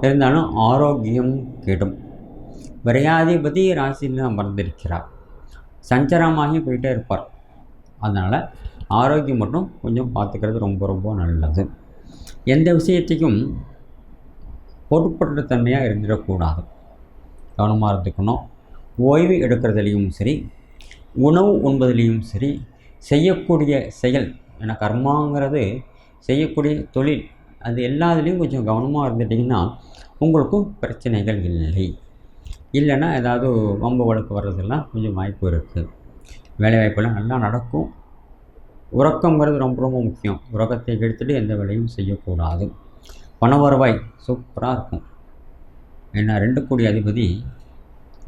இருந்தாலும் ஆரோக்கியம் கெடும். விரையாதிபதி ராசியில் அமர்ந்திருக்கிறார். சஞ்சலமாகி போயிட்டே இருப்பார். அதனால் ஆரோக்கியம் மட்டும் கொஞ்சம் பார்த்துக்கிறது ரொம்ப ரொம்ப நல்லது. எந்த விஷயத்தையும் பொறுப்பற்ற தன்மையாக இருந்துடக்கூடாது. கவனமாக இருந்துக்கணும். ஓய்வு எடுக்கிறதுலையும் சரி, உணவு உண்பதிலையும் சரி, செய்யக்கூடிய செயல், ஏன்னா கர்மாங்கிறது செய்யக்கூடிய தொழில், அது எல்லாத்துலேயும் கொஞ்சம் கவனமாக இருந்துட்டிங்கன்னா உங்களுக்கும் பிரச்சனைகள் இல்லை. இல்லைன்னா ஏதாவது வம்பு வழக்கு வர்றதெல்லாம் கொஞ்சம் வாய்ப்பு இருக்குது. வேலைவாய்ப்பெல்லாம் நல்லா நடக்கும். உறக்கங்கிறது ரொம்ப ரொம்ப முக்கியம். உறக்கத்தை கெடுத்துட்டு எந்த வேலையும் செய்யக்கூடாது. பண வருவாய் சூப்பராக இருக்கும். ஏன்னா 2 கோடி அதிபதி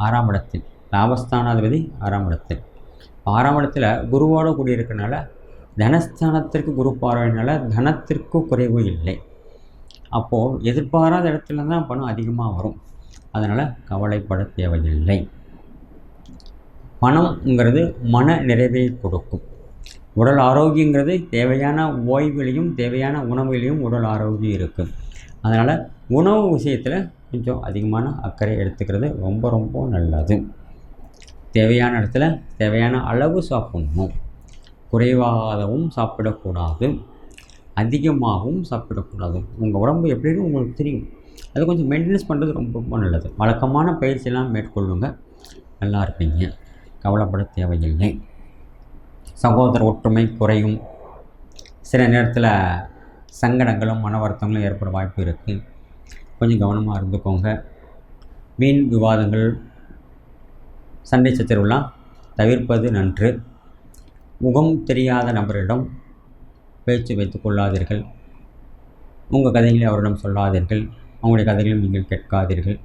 6ஆம் இடத்தில், லாபஸ்தானாதிபதி 6ஆம் இடத்தில். 6ஆம் இடத்துல குருவோடு கூடியிருக்கனால தனஸ்தானத்திற்கு குரு பார்வையினால தனத்திற்கு குறைவு இல்லை. அப்போது எதிர்பாராத இடத்துல தான் பணம் அதிகமாக வரும். அதனால் கவலைப்பட தேவையில்லை. பணம்ங்கிறது மன நிறைவை கொடுக்கும். உடல் ஆரோக்கியங்கிறது தேவையான ஓய்வுலையும் தேவையான உணவுலையும் உடல் ஆரோக்கியம் இருக்குது. அதனால் உணவு விஷயத்தில் கொஞ்சம் அதிகமான அக்கறை எடுத்துக்கிறது ரொம்ப ரொம்ப நல்லது. தேவையான இடத்துல தேவையான அளவு சாப்பிடணும். குறைவாகவும் சாப்பிடக்கூடாது, அதிகமாகவும் சாப்பிடக்கூடாது. உங்கள் உடம்பு எப்படின்னு உங்களுக்கு தெரியும். அது கொஞ்சம் மெயின்டெனன்ஸ் பண்ணுறது ரொம்ப ரொம்ப நல்லது. வழக்கமான பயிற்சியெல்லாம் மேற்கொள்ளுங்க, நல்லா இருப்பீங்க. கவலைப்பட தேவையில்லை. சகோதர ஒற்றுமை குறையும். சில நேரத்தில் சங்கடங்களும் மன வருத்தங்களும் ஏற்பட வாய்ப்பு இருக்குது. கொஞ்சம் கவனமாக இருந்துக்கோங்க. வீண் விவாதங்கள், சண்டை சச்சரவுலாம் தவிர்ப்பது நன்று. முகம் தெரியாத நபரிடம் பேச்சு வைத்துக் கொள்ளாதீர்கள். உங்கள் கதைகளை அவரிடம் சொல்லாதீர்கள். அவங்களுடைய கதைகளையும் நீங்கள் கேட்காதீர்கள்.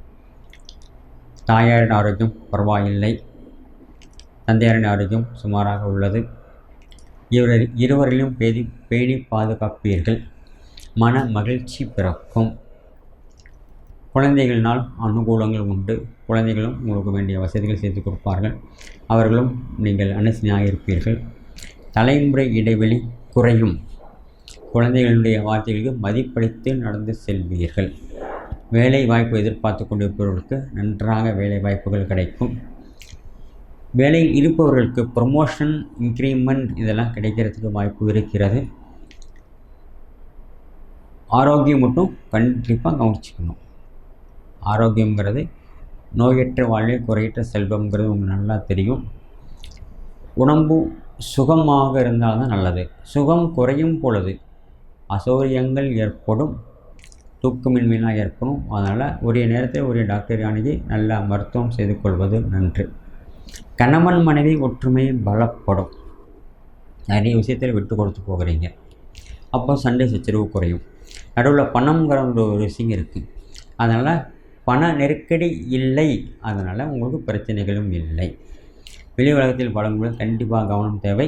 தாயாரின் ஆரோக்கியம் பரவாயில்லை. தந்தையாரின் ஆரோக்கியம் சுமாராக உள்ளது. இருவரிலும் பேணி பாதுகாப்பீர்கள். மன மகிழ்ச்சி பிறக்கும். குழந்தைகளினால் அனுகூலங்கள் உண்டு. குழந்தைகளும் உங்களுக்கு வேண்டிய வசதிகள் செய்து கொடுப்பார்கள். அவர்களும் நீங்கள் அனுசரணையாக இருப்பீர்கள். தலைமுறை இடைவெளி குறையும். குழந்தைகளுடைய வார்த்தைகளுக்கு மதிப்பளித்து நடந்து செல்வீர்கள். வேலை வாய்ப்பு எதிர்பார்த்து கொண்டிருப்பவர்களுக்கு நன்றாக வேலை வாய்ப்புகள் கிடைக்கும். வேலையில் இருப்பவர்களுக்கு ப்ரமோஷன், இன்க்ரிமெண்ட் இதெல்லாம் கிடைக்கிறதுக்கு வாய்ப்பு இருக்கிறது. ஆரோக்கியம் மட்டும் கண்டிப்பாக கவனிச்சுக்கணும். ஆரோக்கியங்கிறது நோயற்ற வாழ்வே குறையற்ற செல்வம்ங்கிறது உங்களுக்கு நல்லா தெரியும். உடம்பு சுகமாக இருந்தால் தான் நல்லது. சுகம் குறையும் பொழுது அசௌகரியங்கள் ஏற்படும், தூக்கமின்மையெல்லாம் ஏற்படும். அதனால் உரிய நேரத்தில் உரிய டாக்டரை அணுகி நல்ல மருத்துவம் செய்து கொள்வது நன்று. கணவன் மனைவி ஒற்றுமை பலப்படும். நிறைய விஷயத்தில் விட்டு கொடுத்து போகிறீங்க, அப்போ சண்டை சச்சரவு குறையும். நடுவில் பணம்ங்கிற ஒரு விஷயம் இருக்குது. அதனால் பண நெருக்கடி இல்லை. அதனால் உங்களுக்கு பிரச்சனைகளும் இல்லை. வெளி உலகத்தில் பழங்கும்போது கண்டிப்பாக கவனம் தேவை.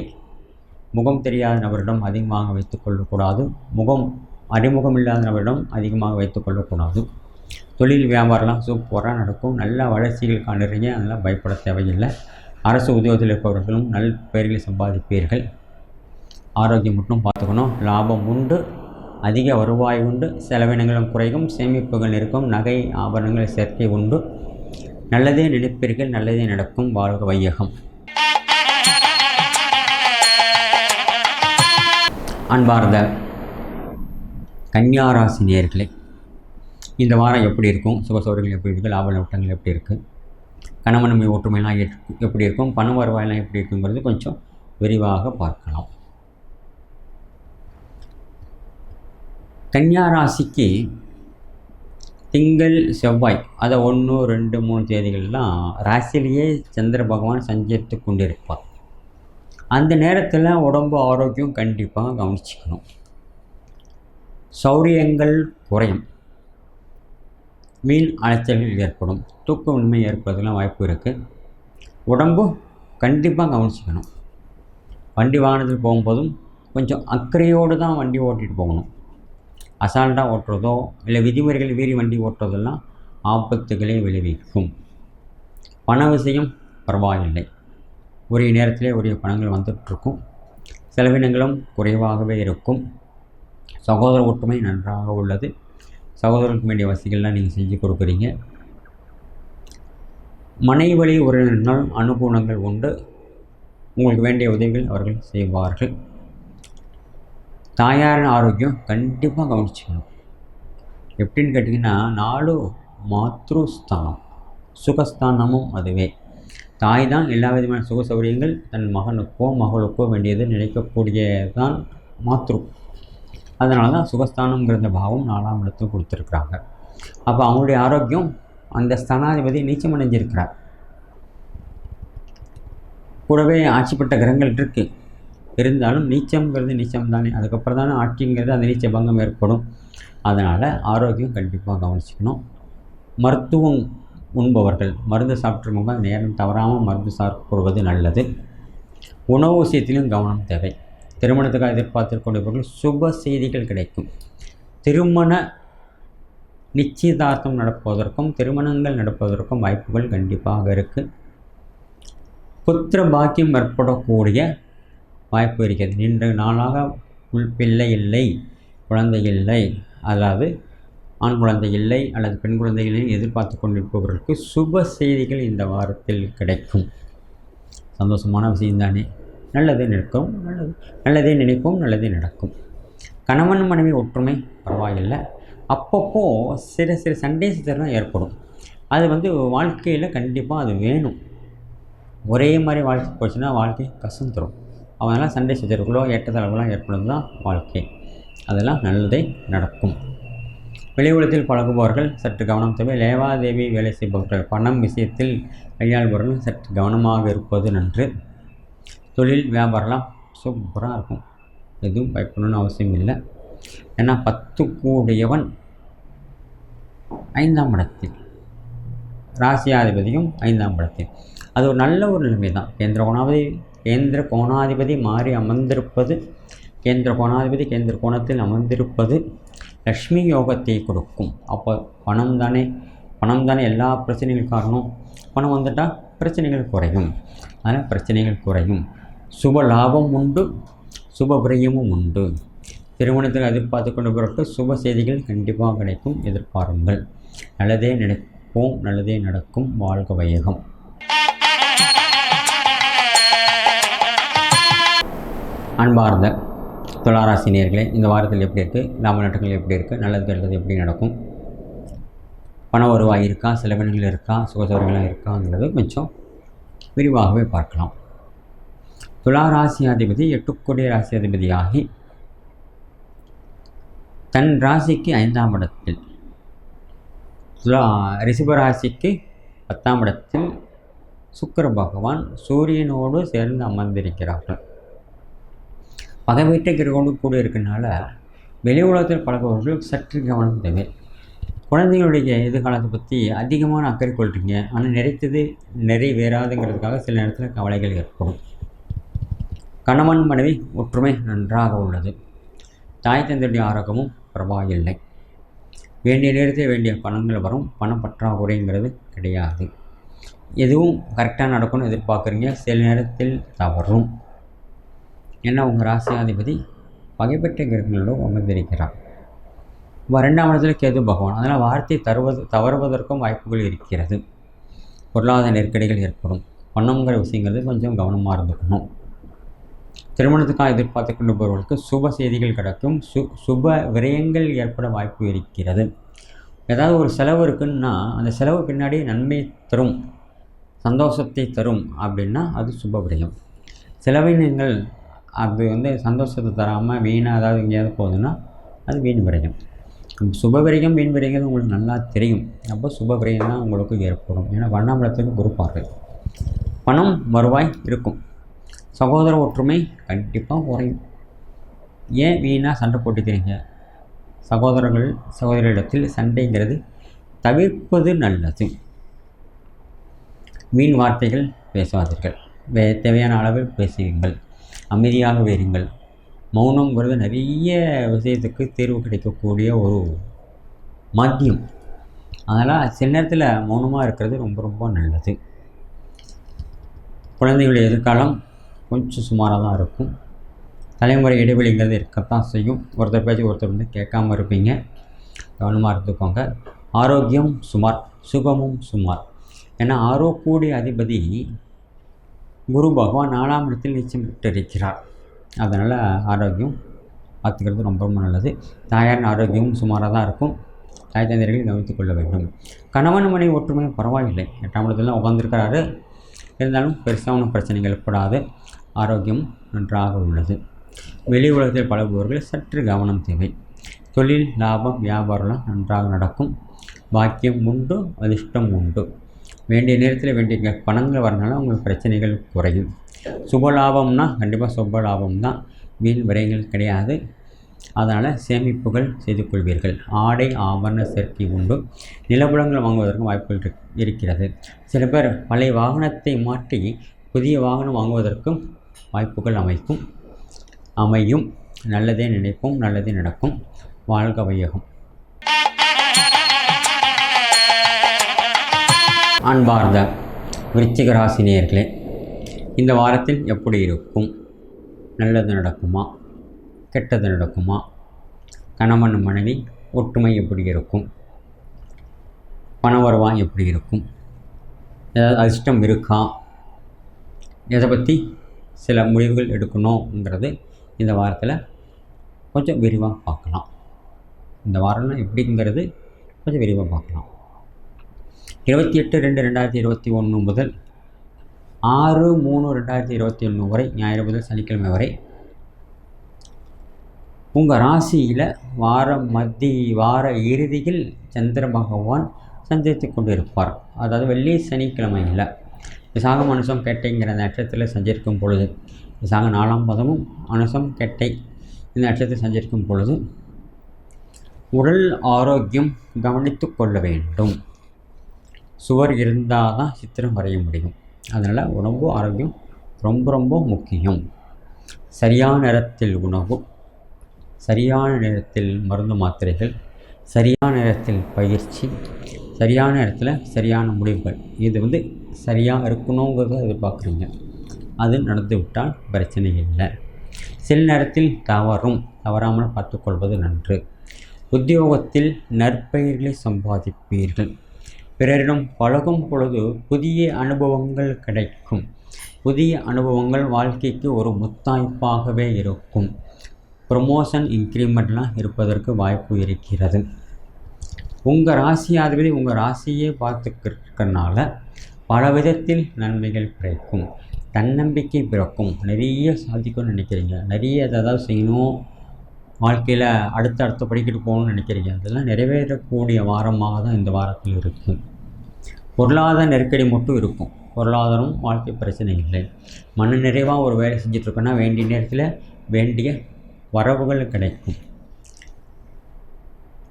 முகம் தெரியாத நபரிடம் அதிகமாக வைத்துக் கொள்ளக்கூடாது. அறிமுகம் இல்லாத நபரிடம் அதிகமாக வைத்துக் கொள்ளக்கூடாது. தொழில் வியாபாரம்லாம் சூப்பராக நடக்கும். நல்ல வளர்ச்சிகள் காணுறீங்க. அதனால் பயப்பட தேவையில்லை. அரசு உத்தியோகத்தில் இருப்பவர்களும் நல் பெயர்களை சம்பாதிப்பீர்கள். ஆரோக்கியம் மட்டும் பார்த்துக்கணும். லாபம் உண்டு, அதிக வருவாய் உண்டு. செலவினங்களும் குறையும், சேமிப்புகள் இருக்கும். நகை ஆபரணங்கள் சேர்க்கை உண்டு. நல்லதே நினைப்பீர்கள், நல்லதே நடக்கும். வாழ்க வையகம். அன்பார்ந்த கன்னியா ராசி நேயர்களே, இந்த வாரம் எப்படி இருக்கும்? சுபசௌகரியங்கள் எப்படி இருக்குது? லாப நட்டங்கள் எப்படி இருக்குது? கணவன் ஒற்றுமையெல்லாம் எப்படி இருக்கும்? பண வருவாயெல்லாம் எப்படி இருக்குங்கிறது கொஞ்சம் விரிவாக பார்க்கலாம். கன்னியா ராசிக்கு திங்கள் செவ்வாய், அதை 1, 2, 3 தேதிகள்லாம் ராசியிலேயே சந்திர பகவான் சஞ்சரித்து கொண்டிருப்பார். அந்த நேரத்தில் உடம்பு ஆரோக்கியம் கண்டிப்பாக கவனிச்சுக்கணும். சௌரியங்கள் குறையும், வீண் அலைச்சல்கள் ஏற்படும், தூக்கமின்மை ஏற்படுறதுலாம் வாய்ப்பு இருக்குது. உடம்பு கண்டிப்பாக கவனிச்சுக்கணும். வண்டி வாகனத்தில் போகும்போதும் கொஞ்சம் அக்கறையோடு தான் வண்டி ஓட்டிகிட்டு போகணும். அசால்ட்டாக ஓட்டுறதோ இல்லை விதிமுறைகள் மீறி வண்டி ஓட்டுறதெல்லாம் ஆபத்துகளை விளைவிக்கும். பண விஷயம் பரவாயில்லை, உரிய நேரத்திலே உரிய பணங்கள் வந்துட்டுருக்கும். செலவினங்களும் குறைவாகவே இருக்கும். சகோதர ஒற்றுமை நன்றாக உள்ளது. சகோதரர்களுக்கு வேண்டிய வசதிகள்லாம் நீங்கள் செஞ்சு கொடுக்குறீங்க. மனைவழி உறவினர்கள் அனுகூலங்கள் உண்டு. உங்களுக்கு வேண்டிய உதவிகள் அவர்கள் செய்வார்கள். தாயாரின் ஆரோக்கியம் கண்டிப்பாக கவனிச்சுக்கணும். எப்படின்னு கேட்டிங்கன்னா, 4 மாத்ருஸ்தானம், சுகஸ்தானமும் அதுவே. தாய் தான் எல்லா விதமான சுக சௌகரியங்கள் தன் மகனுக்கோ மகளுக்கோ வேண்டியது நினைக்கக்கூடியதான் மாத்ரு. அதனால தான் சுகஸ்தானம்ங்கிற பாவம் 4ஆம் இடத்துக்கு கொடுத்துருக்குறாங்க. அப்போ அவங்களுடைய ஆரோக்கியம், அந்த ஸ்தானாதிபதி நீச்சம் அடைஞ்சிருக்கிறார். கூடவே ஆட்சி பெற்ற கிரகங்கள் இருக்குது. இருந்தாலும் நீச்சம்ங்கிறது நீச்சம் தானே, அதுக்கப்புறம் தானே ஆட்சிங்கிறது அந்த நீச்ச பங்கம் ஏற்படும். அதனால் ஆரோக்கியம் கண்டிப்பாக கவனிச்சுக்கணும். மருத்துவம் உண்பவர்கள் மருந்து சாப்பிட்ருக்கவங்க நேரம் தவறாமல் மருந்து சாப்பிடுவது நல்லது. உணவு விஷயத்திலும் கவனம் தேவை. திருமணத்துக்காக எதிர்பார்த்துக்கொண்டவர்கள் சுப செய்திகள் கிடைக்கும். திருமண நிச்சயதார்த்தம் நடப்பதற்கும் திருமணங்கள் நடப்பதற்கும் வாய்ப்புகள் கண்டிப்பாக இருக்குது. புத்திர பாக்கியம் ஏற்படக்கூடிய வாய்ப்பு இருக்கிறது. நீண்ட நாளாக பிள்ளை இல்லை, குழந்தை இல்லை, அதாவது ஆண் குழந்தை இல்லை அல்லது பெண் குழந்தை இல்லை எதிர்பார்த்து கொண்டிருப்பவர்களுக்கு சுப செய்திகள் இந்த வாரத்தில் கிடைக்கும். சந்தோஷமான விஷயம்தானே. நல்லதே நடக்கும், நல்லதே நினைப்போம், நல்லதே நடக்கும். கணவன் மனைவி ஒற்றுமை பரவாயில்லை. அப்பப்போ சிறு சிறு சண்டை சித்தரம் ஏற்படும். அது வாழ்க்கையில் கண்டிப்பாக அது வேணும். ஒரே மாதிரி வாழ்க்கை போச்சுன்னா வாழ்க்கை கசந்துடும். அவங்களாம் சண்டை சித்தர்களோ ஏற்றத்தளவுகளோ ஏற்படுவது தான் வாழ்க்கை. அதெல்லாம் நல்லதே நடக்கும். வெளி உலகத்தில் பழகுபவர்கள் சற்று கவனம் தேவை. லேவாதேவி வேலை செய்பவர்கள் பணம் விஷயத்தில் கையாள்பவர்கள் சற்று கவனமாக இருப்பது நன்று. தொழில் வியாபாரம்லாம் சூப்பராக இருக்கும். எதுவும் பயப்படணும்னு அவசியம் இல்லை. ஏன்னா 10 கூடியவன் 5ஆம் இடத்தில், ராசியாதிபதியும் 5ஆம் இடத்தில். அது ஒரு நல்ல ஒரு நிலைமை தான். கேந்திர கோணாதிபதி மாறி அமர்ந்திருப்பது, கேந்திர கோணத்தில் அமர்ந்திருப்பது லக்ஷ்மி யோகத்தை கொடுக்கும். அப்போ பணம் தானே எல்லா பிரச்சனைகள் காரணம். பணம் வந்துட்டால் பிரச்சனைகள் குறையும். அதனால் பிரச்சனைகள் குறையும். சுப லாபம் உண்டு, சுப விரயமும் உண்டு. திருமணத்தில் எதிர்பார்த்து கொண்டு பிறகு சுப செய்திகள் கண்டிப்பாக கிடைக்கும். எதிர்பாருங்கள். நல்லதே நினைப்போம், நல்லதே நடக்கும். வாழ்க வையகம். அன்பார்ந்த துளாராசி நேயர்களே, இந்த வாரத்தில் எப்படி இருக்குது, லாப நட்டங்கள் எப்படி இருக்குது, நல்லது கெட்டது எப்படி நடக்கும், பண வருவாய் இருக்கா, செலவினங்கள் இருக்கா, சுகசௌகரியங்களாக இருக்காங்கிறது கொஞ்சம் விரிவாகவே பார்க்கலாம். துளாராசியாதிபதி 8 ராசியாதிபதியாகி தன் ராசிக்கு 5ஆம் இடத்தில், ரிஷபராசிக்கு 10ஆம் இடத்தில் சுக்கிர பகவான் சூரியனோடு சேர்ந்து அமர்ந்திருக்கிறார்கள். பகை வீட்டை கொண்டு கூட இருக்கனால வெளி உலகத்தில் பழகுபவர்கள் சற்று கவனம் தேவை. குழந்தைகளுடைய எதிர்காலத்தை பற்றி அதிகமான அக்கறை கொள்கிறீங்க. ஆனால் நினைத்தது நிறைவேறாதுங்கிறதுக்காக சில நேரத்தில் கவலைகள் ஏற்படும். கணவன் மனைவி ஒற்றுமை நன்றாக உள்ளது. தாய் தந்தையுடைய ஆரோக்கியமும் பரவாயில்லை. வேண்டிய நேரத்தில் வேண்டிய பணங்கள் வரும். பணப்பற்றாக்குறைங்கிறது கிடையாது. எதுவும் கரெக்டாக நடக்கும்னு எதிர்பார்க்குறீங்க, சில நேரத்தில் தவறும். ஏன்னா உங்கள் ராசியாதிபதி பகைப்பட்ட கிரகங்களோடு அமர்ந்திருக்கிறார். 2ஆம் இடத்துல கேது பகவான். அதனால் வார்த்தை தவறுவதற்கும் வாய்ப்புகள் இருக்கிறது. பொருளாதார நெருக்கடிகள் ஏற்படும். பணங்கிற விஷயங்கிறது கொஞ்சம் கவனமாக இருந்துக்கணும். திருமணத்துக்காக எதிர்பார்த்து கொண்டு போகிறவர்களுக்கு சுப செய்திகள் கிடைக்கும். சுப விரயங்கள் ஏற்பட வாய்ப்பு இருக்கிறது. ஏதாவது ஒரு செலவு இருக்குன்னா அந்த செலவு பின்னாடி நன்மை தரும், சந்தோஷத்தை தரும் அப்படின்னா அது சுப விரயம். செலவினங்கள் அது சந்தோஷத்தை தராமல் வீணாக அதாவது எங்கேயாவது போகுதுன்னா அது வீண் விரயம். சுப விரயம் வீண் விரயங்கிறது உங்களுக்கு நல்லா தெரியும். அப்போ சுப விரயம் தான் உங்களுக்கு ஏற்படும். ஏன்னா 12ஆம் இடத்துக்கு குரு பார்வை. பணம் வருவாய் இருக்கும். சகோதர ஒற்றுமை கண்டிப்பாக குறையும். ஏன் வீணாக சண்டை போட்டுக்கிறீங்க? சகோதரிடத்தில் சண்டைங்கிறது தவிர்ப்பது நல்லது. வீண் வார்த்தைகள் பேசாதீர்கள். தேவையான அளவில் பேசுவீங்கள். அமைதியாக வேறுங்கள். மௌனங்கிறது நிறைய விஷயத்துக்கு தீர்வு கிடைக்கக்கூடிய ஒரு மத்தியம். அதனால் சில நேரத்தில் மௌனமாக இருக்கிறது ரொம்ப ரொம்ப நல்லது. குழந்தைகளுடைய எதிர்காலம் கொஞ்சம் சுமாராக தான் இருக்கும். தலைமுறை இடைவெளிங்கிறது இருக்கத்தான் செய்யும். ஒருத்தர் பேச்சு ஒருத்தர் கேட்காமல் இருப்பீங்க. கவனமாக இருந்துக்கோங்க. ஆரோக்கியம் சுமார், சுகமும் சுமார். ஏன்னா ஆரோக்கிய அதிபதி குரு பகவான் 4ஆம் இடத்தில் நீச்சம் பெற்றிருக்கிறார். அதனால் ஆரோக்கியம் பார்த்துக்கிறது ரொம்ப ரொம்ப நல்லது. தாயாரின் ஆரோக்கியமும் சுமாராக தான் இருக்கும். தாய் தந்தையர்கள் கவனித்துக் கொள்ள வேண்டும். கணவன் மனைவி ஒற்றுமை பரவாயில்லை. 8ஆம் இடத்துல உட்கார்ந்துருக்கிறாரு. இருந்தாலும் பெருசாக ஒன்றும் பிரச்சனைகள் ஏற்படாது. ஆரோக்கியம் நன்றாக உள்ளது. வெளி உலகத்தில் பழகுபவர்கள் சற்று கவனம் தேவை. தொழில் லாபம் வியாபாரம்லாம் நன்றாக நடக்கும். பாக்கியம் உண்டு, அதிர்ஷ்டம் உண்டு. வேண்டிய நேரத்தில் வேண்டிய பணங்கள் வரனால உங்களுக்கு பிரச்சனைகள் குறையும். சுபலாபம்னா கண்டிப்பாக சுபலாபம் தான், வீண் விரயங்கள் கிடையாது. அதனால் சேமிப்புகள் செய்து கொள்வீர்கள். ஆடை ஆபரண சேர்க்கை உண்டு. நிலபுலங்கள் வாங்குவதற்கும் வாய்ப்புகள் இருக்கிறது. சில பேர் பழைய வாகனத்தை மாற்றி புதிய வாகனம் வாங்குவதற்கும் வாய்ப்புகள் அமையும். நல்லதே நினைப்போம், நல்லதே நடக்கும். வாழ்க வையகம். அன்பார்ந்த விருச்சிக ராசி நேயர்களே, இந்த வாரத்தில் எப்படி இருக்கும்? நல்லது நடக்குமா, கெட்டது நடக்குமா? கணவன் மனைவி ஒற்றுமை எப்படி இருக்கும்? பண வருவாய் எப்படி இருக்கும்? ஏதாவது அதிர்ஷ்டம் இருக்கா? எதை பற்றி சில முடிவுகள் எடுக்கணுங்கிறது இந்த வாரத்தில் கொஞ்சம் விரிவாக பார்க்கலாம். இந்த வாரம்லாம் எப்படிங்கிறது கொஞ்சம் விரிவாக பார்க்கலாம். 28/2/2021 முதல் 6/3/2021 வரை, ஞாயிறு முதல் சனிக்கிழமை வரை உங்கள் ராசியில் வார இறுதியில் சந்திர பகவான் சஞ்சரித்து கொண்டு இருப்பார். அதாவது வெள்ளி சனிக்கிழமையில் விசாகம் அனுசம் கெட்டைங்கிற நட்சத்திரத்தில் சஞ்சரிக்கும் பொழுது, விசாக 4ஆம் பதமும் அனுசம் கெட்டை இந்த நட்சத்திரத்தில் சஞ்சரிக்கும் பொழுது உடல் ஆரோக்கியம் கவனித்து கொள்ள வேண்டும். சுவர் இருந்தால் தான் சித்திரம் வரைய முடியும். அதனால் உடம்பு ஆரோக்கியம் ரொம்ப ரொம்ப முக்கியம். சரியான நேரத்தில் உணவு, சரியான நேரத்தில் மருந்து மாத்திரைகள், சரியான நேரத்தில் பயிற்சி, சரியான நேரத்தில் சரியான முடிவுகள், இது சரியாக இருக்கணுங்கிறத எதிர்பார்க்குறீங்க. அது நடந்து விட்டால் பிரச்சனை இல்லை. சில நேரத்தில் தவறாமல் பார்த்துக்கொள்வது நன்று. உத்தியோகத்தில் நற்பெயர்களை சம்பாதிப்பீர்கள். பிறரிடம் பழகும் பொழுது புதிய அனுபவங்கள் கிடைக்கும். புதிய அனுபவங்கள் வாழ்க்கைக்கு ஒரு முத்தாய்ப்பாகவே இருக்கும். ப்ரமோஷன் இன்க்ரிமெண்ட்லாம் இருப்பதற்கு வாய்ப்பு இருக்கிறது. உங்கள் ராசியாதிபதி உங்கள் ராசியே பார்த்துக்கிறதுனால பல விதத்தில் நன்மைகள் கிடைக்கும். தன்னம்பிக்கை பிறக்கும். நிறைய சாதிக்கணும்னு நினைக்கிறீங்க, நிறைய ஏதாவது செய்யணும், வாழ்க்கையில் அடுத்த படிக்கிட்டு போகணும்னு நினைக்கிறீங்க. அதெல்லாம் நிறைவேறக்கூடிய வாரமாக தான் இந்த வாரத்தில் இருக்கும். பொருளாதார நெருக்கடி மட்டும் இருக்கும். பொருளாதாரம் வாழ்க்கை பிரச்சனை இல்லை. மன நிறைவாக ஒரு வேலை செஞ்சிட்ருக்கோன்னா வேண்டிய நேரத்தில் வேண்டிய வரவுகள் கிடைக்கும்.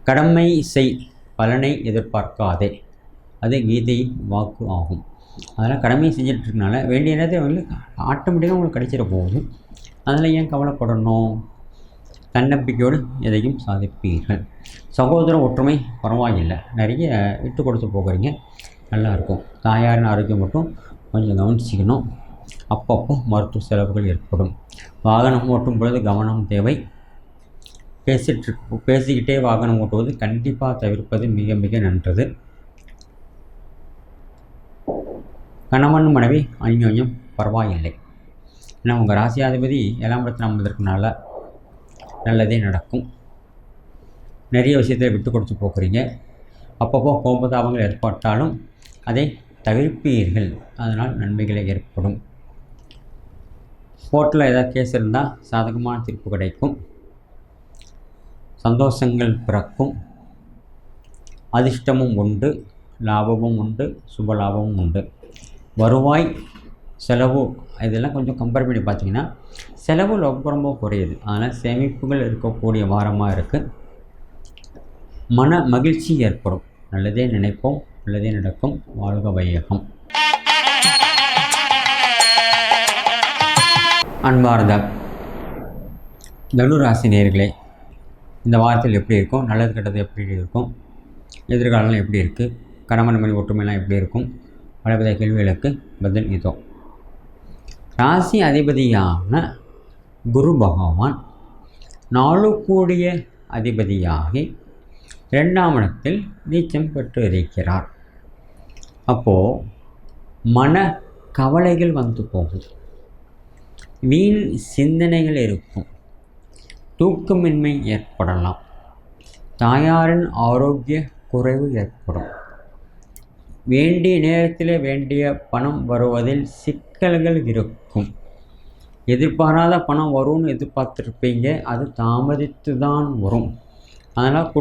கடமை செய், பலனை எதிர்பார்க்காதே, அது கீதை வாக்கு ஆகும். அதனால் கடமையை செஞ்சிட்ருக்கனால வேண்டிய நேரத்தை ஆட்டோமேட்டிக்காக உங்களுக்கு கிடைச்சிட போகுது. அதில் ஏன் கவலைப்படணும்? தன்னம்பிக்கையோடு எதையும் சாதிப்பீர்கள். சகோதர ஒற்றுமை பரவாயில்லை, நிறைய விட்டு கொடுத்து போகிறீங்க, நல்லாயிருக்கும். தாயாரின் ஆரோக்கியம் மட்டும் கொஞ்சம் கவனிச்சிக்கணும். அப்பப்போ மருத்துவ செலவுகள் ஏற்படும். வாகனம் ஓட்டும் பொழுது கவனம் தேவை. பேசிக்கிட்டே வாகனம் ஓட்டுவது கண்டிப்பாக தவிர்ப்பது மிக மிக நன்றது. கணவன் மனைவி அந்யோன்யம் பரவாயில்லை. ஏன்னா உங்கள் ராசியாதிபதி 7ஆம் இடத்தில் அமர்ந்திருக்கனால நல்லதே நடக்கும். நிறைய விஷயத்தில் விட்டு கொடுத்து போக்குறீங்க. அப்பப்போ கோபதாபங்கள் ஏற்பட்டாலும் அதை தவிர்ப்பீர்கள். அதனால் நன்மைகளை ஏற்படும். கோர்ட்டில் ஏதாவது கேஸ் இருந்தால் சாதகமான தீர்ப்பு கிடைக்கும். சந்தோஷங்கள் பிறக்கும். அதிர்ஷ்டமும் உண்டு, லாபமும் உண்டு, சுப லாபமும் உண்டு. வருவாய் செலவு இதெல்லாம் கொஞ்சம் கம்பேர் பண்ணி பார்த்தீங்கன்னா செலவு ரொம்ப குறையுது. அதனால் சேமிப்புகள் இருக்கக்கூடிய வாரமாக இருக்குது. மன மகிழ்ச்சி ஏற்படும். நல்லதே நினைப்போம், நல்லதே நடக்கும். வாழ்க வையகம். அன்பார்ந்த தனுராசி நேயர்களே, இந்த வாரத்தில் எப்படி இருக்கும்? நல்லது கெட்டது எப்படி இருக்கும்? எதிர்காலம் எப்படி இருக்குது? கணவன் மனைவி ஒற்றுமையெல்லாம் எப்படி இருக்கும்? பலவித கேள்விகளுக்கு பதில் இதோ. ராசி அதிபதியான குரு பகவான் 4 கோடிய அதிபதியாகி 2ஆம் இடத்தில் நீச்சம் பெற்று இருக்கிறார். அப்போது மன கவலைகள் வந்து போகுது. வீண் சிந்தனைகள் இருக்கும். தூக்கமின்மை ஏற்படலாம். தாயாரின் ஆரோக்கிய குறைவு ஏற்படும். வேண்டிய நேரத்தில் வேண்டிய பணம் வருவதில் சிக்கல்கள் இருக்கும். எதிர்பாராத பணம் வரும்னு எதிர்பார்த்துருப்பீங்க, அது தாமதித்து தான் வரும். அதனால்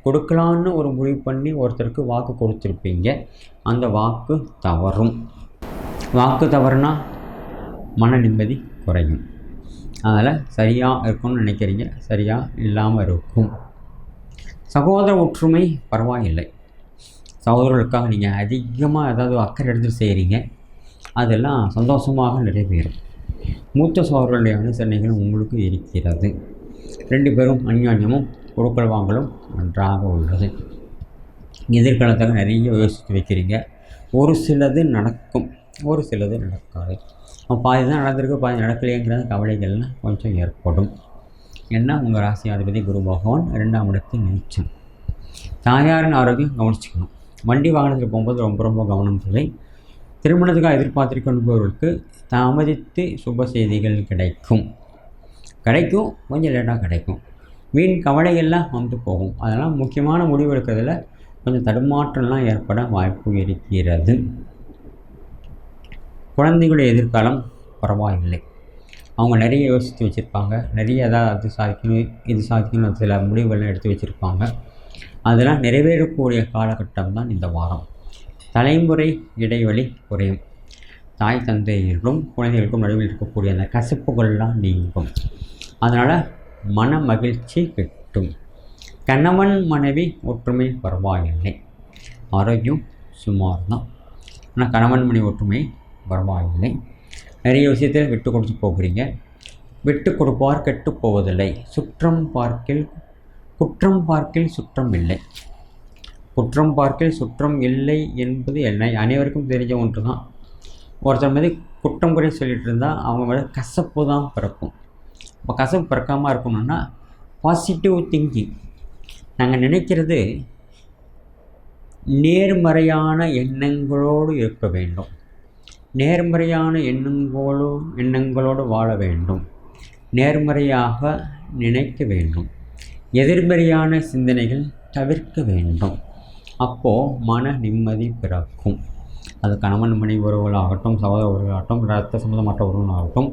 கொடுக்கலான்னு ஒரு முடிவு பண்ணி ஒருத்தருக்கு வாக்கு கொடுத்துருப்பீங்க, அந்த வாக்கு தவறும். வாக்கு தவறுனா மன நிம்மதி குறையும். அதில் சரியாக இருக்கும்னு நினைக்கிறீங்க, சரியாக இல்லாமல் இருக்கும். சகோதர ஒற்றுமை பரவாயில்லை. சகோதரர்களுக்காக நீங்கள் அதிகமாக ஏதாவது அக்கறை எடுத்து செய்கிறீங்க, அதெல்லாம் சந்தோஷமாக நிறைவேறும். மூத்த சகோதரர்களுடைய அனுசரணைகள் உங்களுக்கு இருக்கிறது. 2 பேரும் அந்யோன்யமும் கொடுக்கல் வாங்கலும் நன்றாக உள்ளது. எதிர்காலத்தாக நிறைய யோசித்து வைக்கிறீங்க. ஒரு சிலது நடக்கும், ஒரு சிலது நடக்காது. பாதி தான் நடந்திருக்கு, பாதி நடக்கலையேங்கிற கவலைகள்லாம் கொஞ்சம் ஏற்படும். ஏன்னா உங்கள் ராசியாதிபதி குரு பகவான் 2ஆம் இடத்தில் நீச்சம். தாயாரின் ஆரோக்கியம் கவனிச்சுக்கணும். வண்டி வாகனத்தில் போகும்போது ரொம்ப ரொம்ப கவனம் தேவை. திருமணத்துக்காக எதிர்பார்த்திருக்கின்றவர்களுக்கு தாமதித்து சுப செய்திகள் கிடைக்கும். கொஞ்சம் லேட்டாக கிடைக்கும். வீண் கவலைகள்லாம் வந்து போகும். அதனால் முக்கியமான முடிவு எடுக்கிறதுல கொஞ்சம் தடுமாற்றம்லாம் ஏற்பட வாய்ப்பு இருக்கிறது. குழந்தைகளுடைய எதிர்காலம் பரவாயில்லை. அவங்க நிறைய யோசித்து வச்சுருப்பாங்க. நிறைய ஏதாவது இது சாதிக்கணும் சில முடிவுகள்லாம் எடுத்து வச்சுருப்பாங்க. அதெல்லாம் நிறைவேறக்கூடிய காலகட்டம் தான் இந்த வாரம். தலைமுறை இடைவெளி குறையும். தாய் தந்தையர்களும் குழந்தைகளுக்கும் நடுவில் இருக்கக்கூடிய அந்த கசப்புகள்லாம் நீங்கும். அதனால் மன மகிழ்ச்சி கிட்டும். கணவன் மனைவி ஒற்றுமை பரவாயில்லை. ஆரோக்கியம் சுமார் தான். ஆனால் கணவன் மனைவி ஒற்றுமை பரவாயில்லை. நிறைய விஷயத்தில் விட்டு கொடுத்து போகிறீங்க. விட்டு கொடுப்பார் கெட்டு போவதில்லை. குற்றம் பார்க்கில் சுற்றம் இல்லை. குற்றம் பார்க்கில் சுற்றம் இல்லை என்பது அனைவருக்கும் தெரிஞ்ச ஒன்று தான். ஒருத்தர் மீது குற்றம் குறை சொல்லிகிட்டு இருந்தால் அவங்க மேலே கசப்பு தான் பிறக்கும். இப்போ கசப்பு பிறக்காமல் இருக்கணும்னா பாசிட்டிவ் திங்கிங். நாங்கள் நினைக்கிறது நேர்மறையான எண்ணங்களோடு இருக்க வேண்டும். நேர்மறையான எண்ணங்களோடு வாழ வேண்டும். நேர்மறையாக நினைக்க வேண்டும். எதிர்மறையான சிந்தனைகள் தவிர்க்க வேண்டும். அப்போது மன நிம்மதி பிறக்கும். அது கணவன் மனைவி உறவுகளாகட்டும், சகோதர உறவுகளாகட்டும், ரத்த சம்பந்தமற்ற உறவுகளாகட்டும்,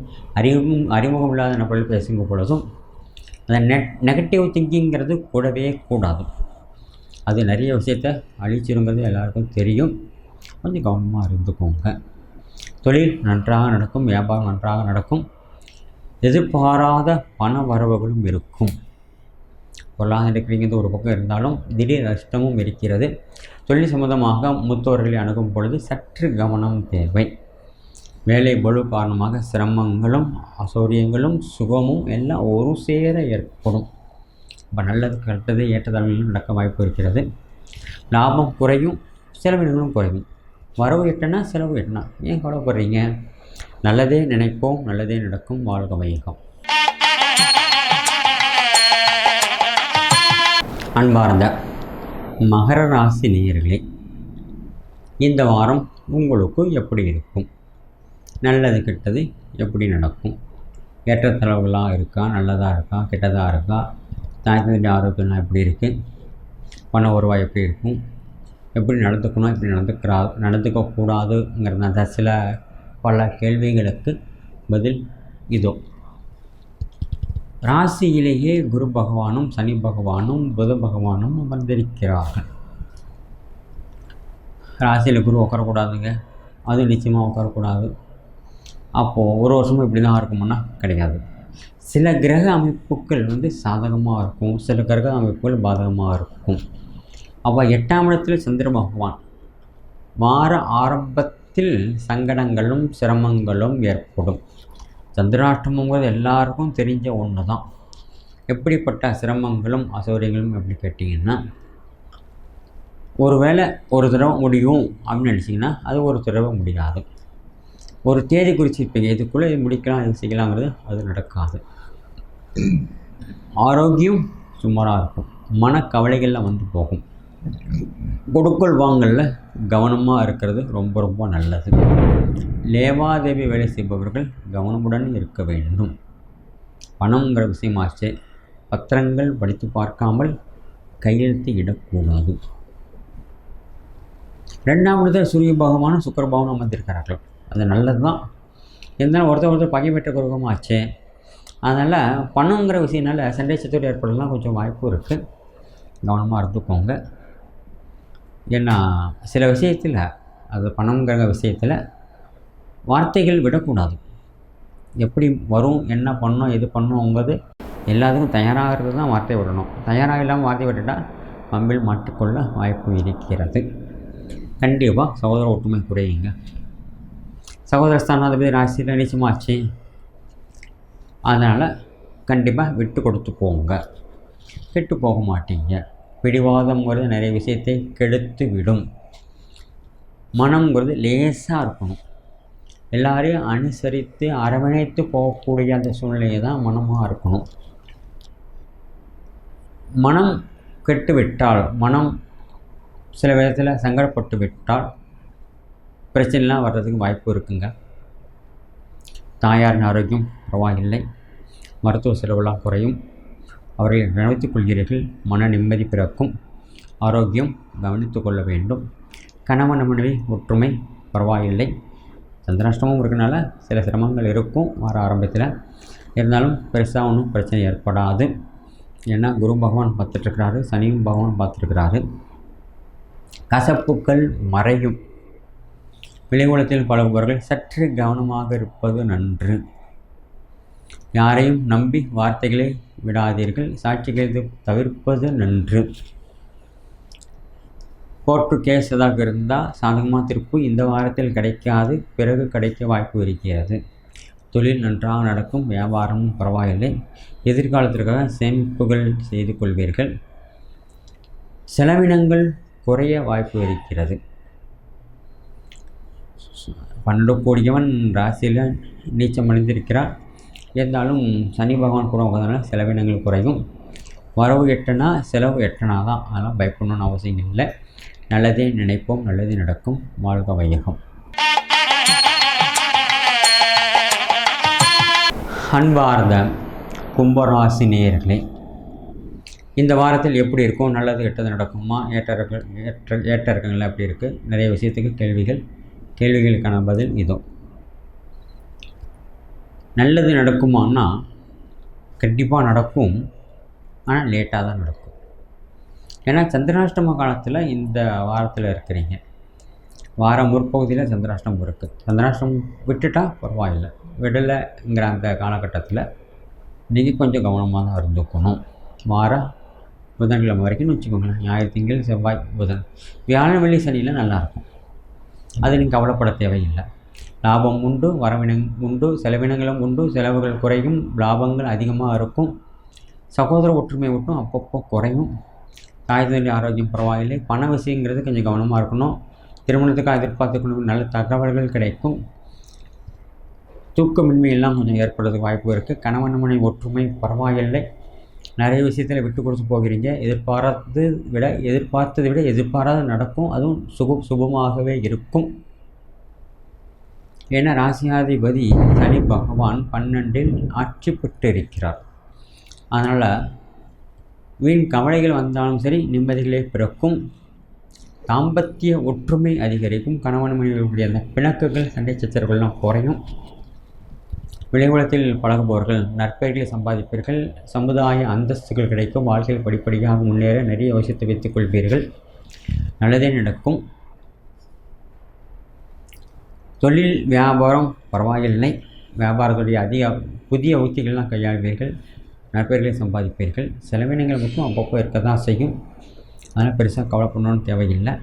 அறிமுகம் இல்லாத நபர்கள் பேசும் பொழுதும் அந்த நெகட்டிவ் திங்கிங்கிறது கூடவே கூடாது. அது நிறைய விஷயத்தை அழிச்சிருங்கிறது எல்லாருக்கும் தெரியும். கொஞ்சம் கவனமாக இருந்துக்கோங்க. தொழில் நன்றாக நடக்கும். வியாபாரம் நன்றாக நடக்கும். எதிர்பாராத பண வரவுகளும் இருக்கும். பொருளாதாரம் இருக்கிறீங்கிறது ஒரு பக்கம் இருந்தாலும் திடீர் நஷ்டமும் இருக்கிறது. தொழில் சம்பந்தமாக மூத்தவர்களை அணுகும் பொழுது சற்று கவனம் தேவை. வேலை பளு காரணமாக சிரமங்களும் அசௌரியங்களும் சுகமும் எல்லாம் ஒரு சேர ஏற்படும். இப்போ நல்லது கெட்டது ஏற்றத்தாழ்வுகளும் நடக்க வாய்ப்பு இருக்கிறது. லாபம் குறையும், செலவினங்களும் குறையும். வரவு எட்டனா செலவு எட்டனா ஏன் கவலைப்படுறீங்க? நல்லதே நினைப்போம், நல்லதே நடக்கும். வாழ்க வையகம். அன்பார்ந்த மகர ராசி நேயர்களே, இந்த வாரம் உங்களுக்கு எப்படி இருக்கும்? நல்லது கெட்டது எப்படி நடக்கும்? ஏற்றத்தளவுகளாக இருக்கா? நல்லதாக இருக்கா? கெட்டதாக இருக்கா? தாய் தந்தை ஆரோக்கியம்லாம் எப்படி இருக்குது? பண வருவாய் எப்படி இருக்கும்? எப்படி நடந்துக்கணும், எப்படி நடந்துக்கக்கூடாதுங்கிறத சில பல கேள்விகளுக்கு பதில் இதோ. ராசியிலேயே குரு பகவானும் சனி பகவானும் புத பகவானும் அமர்ந்திருக்கிறார்கள். ராசியில் குரு உட்காரக்கூடாதுங்க, அது நிச்சயமாக உட்காரக்கூடாது. அப்போது ஒரு வருஷமும் இப்படி தான் இருக்குமுன்னா கிடையாது. சில கிரக அமைப்புகள் சாதகமாக இருக்கும், சில கிரக அமைப்புகள் பாதகமாக இருக்கும். அப்போ 8ஆம் இடத்தில் சந்திர பகவான். வார ஆரம்பத்தில் சங்கடங்களும் சிரமங்களும் ஏற்படும். சந்திராஷ்டமங்கிறது எல்லாருக்கும் தெரிஞ்ச ஒன்று தான். எப்படிப்பட்ட சிரமங்களும் அசௌகரியங்களும் எப்படி கேட்டிங்கன்னா, ஒருவேளை ஒரு தடவை முடியும் அப்படின்னு நினச்சிங்கன்னா அது ஒரு தடவை முடியாது. ஒரு தேதி குறிச்சிருப்பீங்க, இதுக்குள்ளே இது முடிக்கலாம், இது செய்யலாங்கிறது அது நடக்காது. ஆரோக்கியம் சுமாராக இருக்கும். மனக்கவலைகளில் போகும். கொடுக்கல் வாங்கலில் கவனமாக இருக்கிறது ரொம்ப ரொம்ப நல்லது. லேவாதேவி வேலை செய்பவர்கள் கவனமுடன் இருக்க வேண்டும். பணங்கிற விஷயமாச்சு. பத்திரங்கள் படித்து பார்க்காமல் கையெழுத்து இடக்கூடாது. 2ஆம் இடத்தில் சூரிய பகவானும் சுக்கிர பகவானும் அமர்ந்திருக்கிறார்கள். அது நல்லது தான். இருந்தாலும் ஒருத்தர் பகை பெற்ற குருகமாச்சு. அதனால் பணங்கிற விஷயனால சண்டை சத்துரு ஏற்படலாம் கொஞ்சம் வாய்ப்பு இருக்குது. கவனமாக இருந்துக்கோங்க. ஏன்னா சில விஷயத்தில் அது பணங்கிற விஷயத்தில் வார்த்தைகள் விடக்கூடாது. எப்படி வரும், என்ன பண்ணணும், எது பண்ணணுங்கிறது எல்லாத்துக்கும் தயாராகிறது தான் வார்த்தை விடணும். தயாராக இல்லாமல் வார்த்தை விட்டுட்டால் பம்பில் மாட்டிக்கொள்ள வாய்ப்பு இருக்கிறது. கண்டிப்பாக சகோதர ஒற்றுமை குறையுங்க. சகோதர ஸ்தானாதிபதி ராசியில் நீச்சமாச்சு, அதனால் கண்டிப்பாக விட்டு கொடுத்து போங்க, கெட்டு போக மாட்டீங்க. பிடிவாதம்ங்கிறது நிறைய விஷயத்தை கெடுத்து விடும். மனம்ங்கிறது லேசாக இருக்கணும், எல்லாரையும் அனுசரித்து அரவணைத்து போகக்கூடிய அந்த சூழ்நிலையை தான் மனமாக இருக்கணும். மனம் கெட்டு விட்டால், மனம் சில விதத்தில் சங்கடப்பட்டு விட்டால் பிரச்சனைலாம் வர்றதுக்கு வாய்ப்பு இருக்குங்க. தாயாரின் ஆரோக்கியம் பரவாயில்லை, மருத்துவ செலவுலாம் குறையும், அவர்களை கவனித்துக் கொள்கிறீர்கள், மன நிம்மதி பிறக்கும், ஆரோக்கியம் கவனித்து கொள்ள வேண்டும். கணவன் மனைவி ஒற்றுமை பரவாயில்லை. சந்திராஷ்டமம் இருக்கனால சில சிரமங்கள் இருக்கும் வார ஆரம்பத்தில், இருந்தாலும் பெருசாக ஒன்றும் பிரச்சனை ஏற்படாது. ஏன்னா குரு பகவான் பார்த்துட்ருக்கிறாரு, சனியும் பகவான் பார்த்துருக்கிறாரு. கசப்புக்கள் மறையும். விளைவுலத்தில் பழகுபவர்கள் சற்று கவனமாக இருப்பது நன்று. யாரையும் நம்பி வார்த்தைகளை விடாதீர்கள், சாட்சிகளை தவிர்ப்பது நன்று. கோர்ட்டு கேஸ் ஏதாவது இருந்தால் சாதகமாக தீர்ப்பு இந்த வாரத்தில் கிடைக்காது, பிறகு கிடைக்க வாய்ப்பு இருக்கிறது. தொழில் நன்றாக நடக்கும், வியாபாரமும் பரவாயில்லை. எதிர்காலத்திற்காக சேமிப்புகள் செய்து கொள்வீர்கள். செலவினங்கள் குறைய வாய்ப்பு இருக்கிறது. 12 கோடியவன் ராசியில் நீச்சம் அடைந்திருக்கிறார். இருந்தாலும் சனி பகவான் கூட உட்காந்தனால செலவினங்கள் குறையும். வரவு எட்டனா செலவு எட்டனா தான், அதெல்லாம் பயப்படணும்னு அவசியம் இல்லை. நல்லதே நினைப்போம், நல்லதே நடக்கும். வாழ்க வையகம். அன்பார்ந்த கும்பராசி நேயர்களே, இந்த வாரத்தில் எப்படி இருக்கும், நல்லது கெட்டது நடக்குமா, ஏற்ற இறக்கங்கள் எப்படி இருக்குது, நிறைய விஷயத்துக்கு கேள்விகளுக்கான பதில் இதோ. நல்லது நடக்குமான்னா கண்டிப்பாக நடக்கும், ஆனால் லேட்டாக தான் நடக்கும். ஏன்னா சந்திராஷ்டம காலத்தில் இந்த வாரத்தில் இருக்கிறீங்க. வாரம் முற்பகுதியில் சந்திராஷ்டமம் இருக்குது. சந்திராஷ்டமம் விட்டுட்டால் பரவாயில்லை, விடலைங்கிற அந்த காலகட்டத்தில் நீங்கள் கொஞ்சம் கவனமாக தான் இருந்துக்கணும். வாரம் புதன்கிழமை வரைக்கும்னு வச்சுக்கோங்களேன். ஞாயிறு, திங்கள், செவ்வாய், புதன், வியாழன், வெள்ளி, சனியில் நல்லாயிருக்கும். அது நீங்கள் கவலைப்பட தேவையில்லை. லாபம் உண்டு, வரவினம் உண்டு, செலவினங்களும் உண்டு. செலவுகள் குறையும், லாபங்கள் அதிகமாக இருக்கும். சகோதர ஒற்றுமை மட்டும் அப்பப்போ குறையும். தாய்தந்தை ஆரோக்கியம் பரவாயில்லை. பண விஷயங்கிறது கொஞ்சம் கவனமாக இருக்கணும். திருமணத்துக்காக எதிர்பார்த்துக்கணும், நல்ல தகவல்கள் கிடைக்கும். தூக்கமின்மையெல்லாம் கொஞ்சம் ஏற்படுறதுக்கு வாய்ப்பு இருக்குது. கணவன் மனைவி ஒற்றுமை பரவாயில்லை. நிறைய விஷயத்தில் விட்டு கொடுத்து போகிறீங்க. எதிர்பார்த்ததை விட எதிர்பாராத நடக்கும். அதுவும் சுபமாகவே இருக்கும். ஏன்னா ராசியாதிபதி சனி பகவான் 12இல் ஆட்சி பெற்று இருக்கிறார். அதனால் வீண் கவலைகள் வந்தாலும் சரி, நிம்மதிகளே பிறக்கும். தாம்பத்திய ஒற்றுமை அதிகரிக்கும். கணவன் மனைவிகளுடைய அந்த பிணக்குகள், சண்டை சச்சரவுகள்லாம் குறையும். விளைவுலத்தில் பழகுபவர்கள் நற்பெயர்களை சம்பாதிப்பீர்கள். சமுதாய அந்தஸ்துகள் கிடைக்கும். வாழ்க்கையில் படிப்படியாக முன்னேற நிறைய விஷயத்தை வைத்துக் கொள்வீர்கள். நல்லதே நடக்கும். தொழில் வியாபாரம் பரவாயில்லை. வியாபாரத்துடைய புதிய உத்திகள்லாம் கையாள்வீர்கள். நற்பெயர்களை சம்பாதிப்பீர்கள். செலவினங்கள் மட்டும் அப்பப்போ இருக்க தான் செய்யும். அதனால் பெருசாக கவலைப்படணும்னு தேவையில்லை.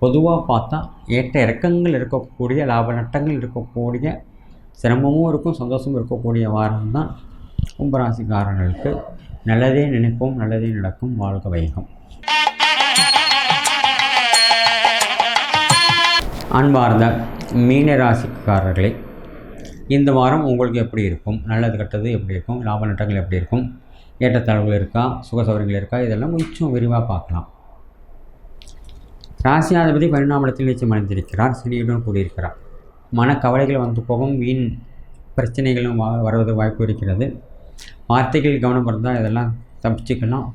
பொதுவாக பார்த்தா ஏற்ற இறக்கங்கள் இருக்கக்கூடிய, லாப நட்டங்கள் இருக்கக்கூடிய, சிரமமும் இருக்கும், சந்தோஷமும் இருக்கக்கூடிய வாரம் தான் கும்பராசிக்காரர்களுக்கு. நல்லதே நினைப்போம், நல்லதே நடக்கும். வாழ்க வையகம். அன்பார்ந்த மீனராசிக்காரர்களே, இந்த வாரம் உங்களுக்கு எப்படி இருக்கும், நல்லது கெட்டது எப்படி இருக்கும், லாப நட்டங்கள் எப்படி இருக்கும், ஏற்றத்தாழ்வுகள் இருக்கா, சுக சௌகரியங்கள் இருக்கா, இதெல்லாம் கொஞ்சம் விரிவாக பார்க்கலாம். ராசியாதிபதி 12ஆம் இடத்தில் நீச்சம் அடைந்திருக்கிறார். சனியுடன் கூடியிருக்கிறார். மனக்கவலைகள் வந்து போகும். வீண் பிரச்சனைகளும் வருவது வாய்ப்பு இருக்கிறது. வார்த்தைகள் கவனம் இருந்தால் இதெல்லாம் தப்பிச்சுக்கலாம்.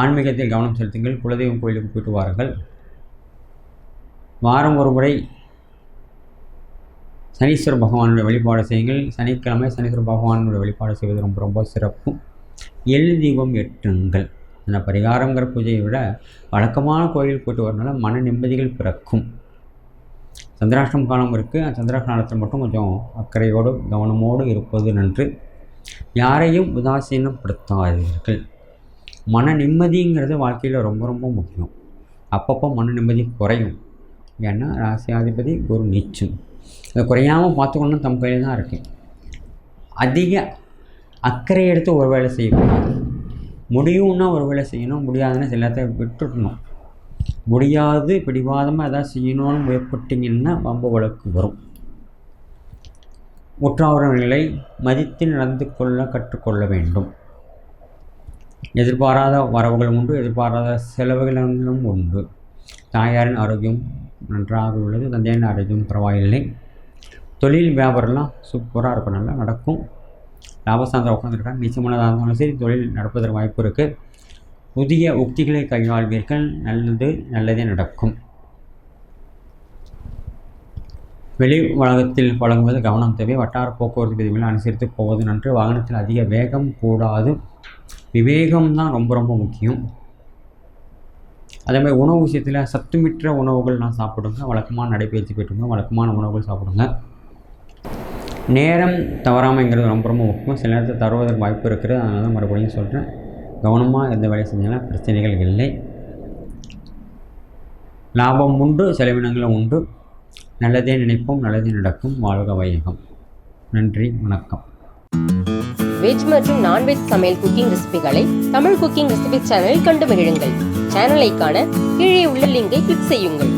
ஆன்மீகத்தில் கவனம் செலுத்துங்கள். குலதெய்வம் கோயிலுக்கு போயிட்டு வாருங்கள். வாரம் ஒரு முறை சனீஸ்வர பகவானுடைய வழிபாடு செய்யுங்கள். சனிக்கிழமை சனீஸ்வர பகவானுடைய வழிபாடு செய்வது ரொம்ப ரொம்ப சிறப்பு. எள் தீபம் ஏற்றுங்கள். அந்த பரிகாரங்கிற பூஜையை விட வழக்கமான கோயில் போயிட்டு வரனால மன நிம்மதிகள் பிறக்கும். சந்திராஷ்டம காலம் இருக்குது. அந்த சந்திராஷ்டம காலத்தில் மட்டும் கொஞ்சம் அக்கறையோடு கவனமோடு இருப்பது நன்று. யாரையும் உதாசீனப்படுத்தாதீர்கள். மன நிம்மதிங்கிறது வாழ்க்கையில் ரொம்ப ரொம்ப முக்கியம். அப்பப்போ மன நிம்மதி குறையும். ஏன்னா ராசியாதிபதி குரு நீச்சம். அதை குறையாமல் பார்த்துக்கணும் தம் கையில் தான் இருக்குது. அதிக அக்கறை எடுத்து ஒரு வேலை செய்யக்கூடாது. முடியும்னா ஒரு வேலை செய்யணும், முடியாதுன்னா சில நேரத்தை விட்டுடணும். முடியாது பிடிவாதமாக எதாவது செய்யணும்னு முயற்பட்டிங்கன்னா வம்பு வழக்கு வரும். உற்றாவர்களை மதித்து நடந்து கொள்ள கற்றுக்கொள்ள வேண்டும். எதிர்பாராத வரவுகளும் உண்டு, எதிர்பாராத செலவுகளும் உண்டு. தாயாரின் ஆரோக்கியம் நன்றாக உள்ளது, தந்தையின் ஆரோக்கியம் பரவாயில்லை. தொழில் வியாபாரம்லாம் சூப்பராக இருக்கும், நல்லா நடக்கும். லாபஸ்தானத்தில் உட்காந்துருக்காங்க. நிச்சயமானதாக இருந்தாலும் சரி தொழில் நடப்பதற்கு வாய்ப்பு இருக்குது. புதிய உக்திகளை கையாள்வீர்கள், நல்லதே நடக்கும். வெளி உலகத்தில் பழகுவது கவனம் தேவை. வட்டார போக்குவரத்து விதிகளை அனுசரித்து போவது நன்று. வாகனத்தில் அதிக வேகம் கூடாது. விவேகம்தான் ரொம்ப ரொம்ப முக்கியம். அதேமாதிரி உணவு விஷயத்தில் சத்துமிற்ற உணவுகள்லாம் சாப்பிடுங்க. வழக்கமான நடைபயிற்சி போய்ட்டுங்க, வழக்கமான உணவுகள் சாப்பிடுங்க. நேரம் தவறாமைங்கிறது ரொம்ப ரொம்ப முக்கியம். சில நேரத்தில் தருவதற்கு வாய்ப்பு இருக்குது. அதனால தான் மறுபடியும் சொல்கிறேன், கவனமாக எந்த வேலை செஞ்சாலும் பிரச்சனைகள் இல்லை. லாபம் உண்டு, செலவினங்களும் உண்டு. நல்லதே நினைப்போம், நல்லதே நடக்கும். வாழ்க வையகம். நன்றி, வணக்கம். வெஜ் மற்றும் நான்வெஜ் சமையல் குக்கிங் ரெசிபிகளை தமிழ் குக்கிங் ரெசிபி சேனலில் கண்டு மகிழுங்கள். சேனலை காண கீழே உள்ள லிங்கை கிளிக் செய்யுங்கள்.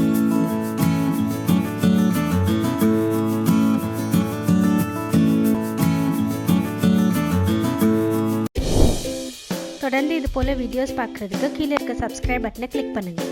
தொடர்ந்து இது போல வீடியோஸ் பார்க்குறதுக்கு கீழே இருக்க சப்ஸ்கிரைப் பட்டனை கிளிக் பண்ணுங்கள்.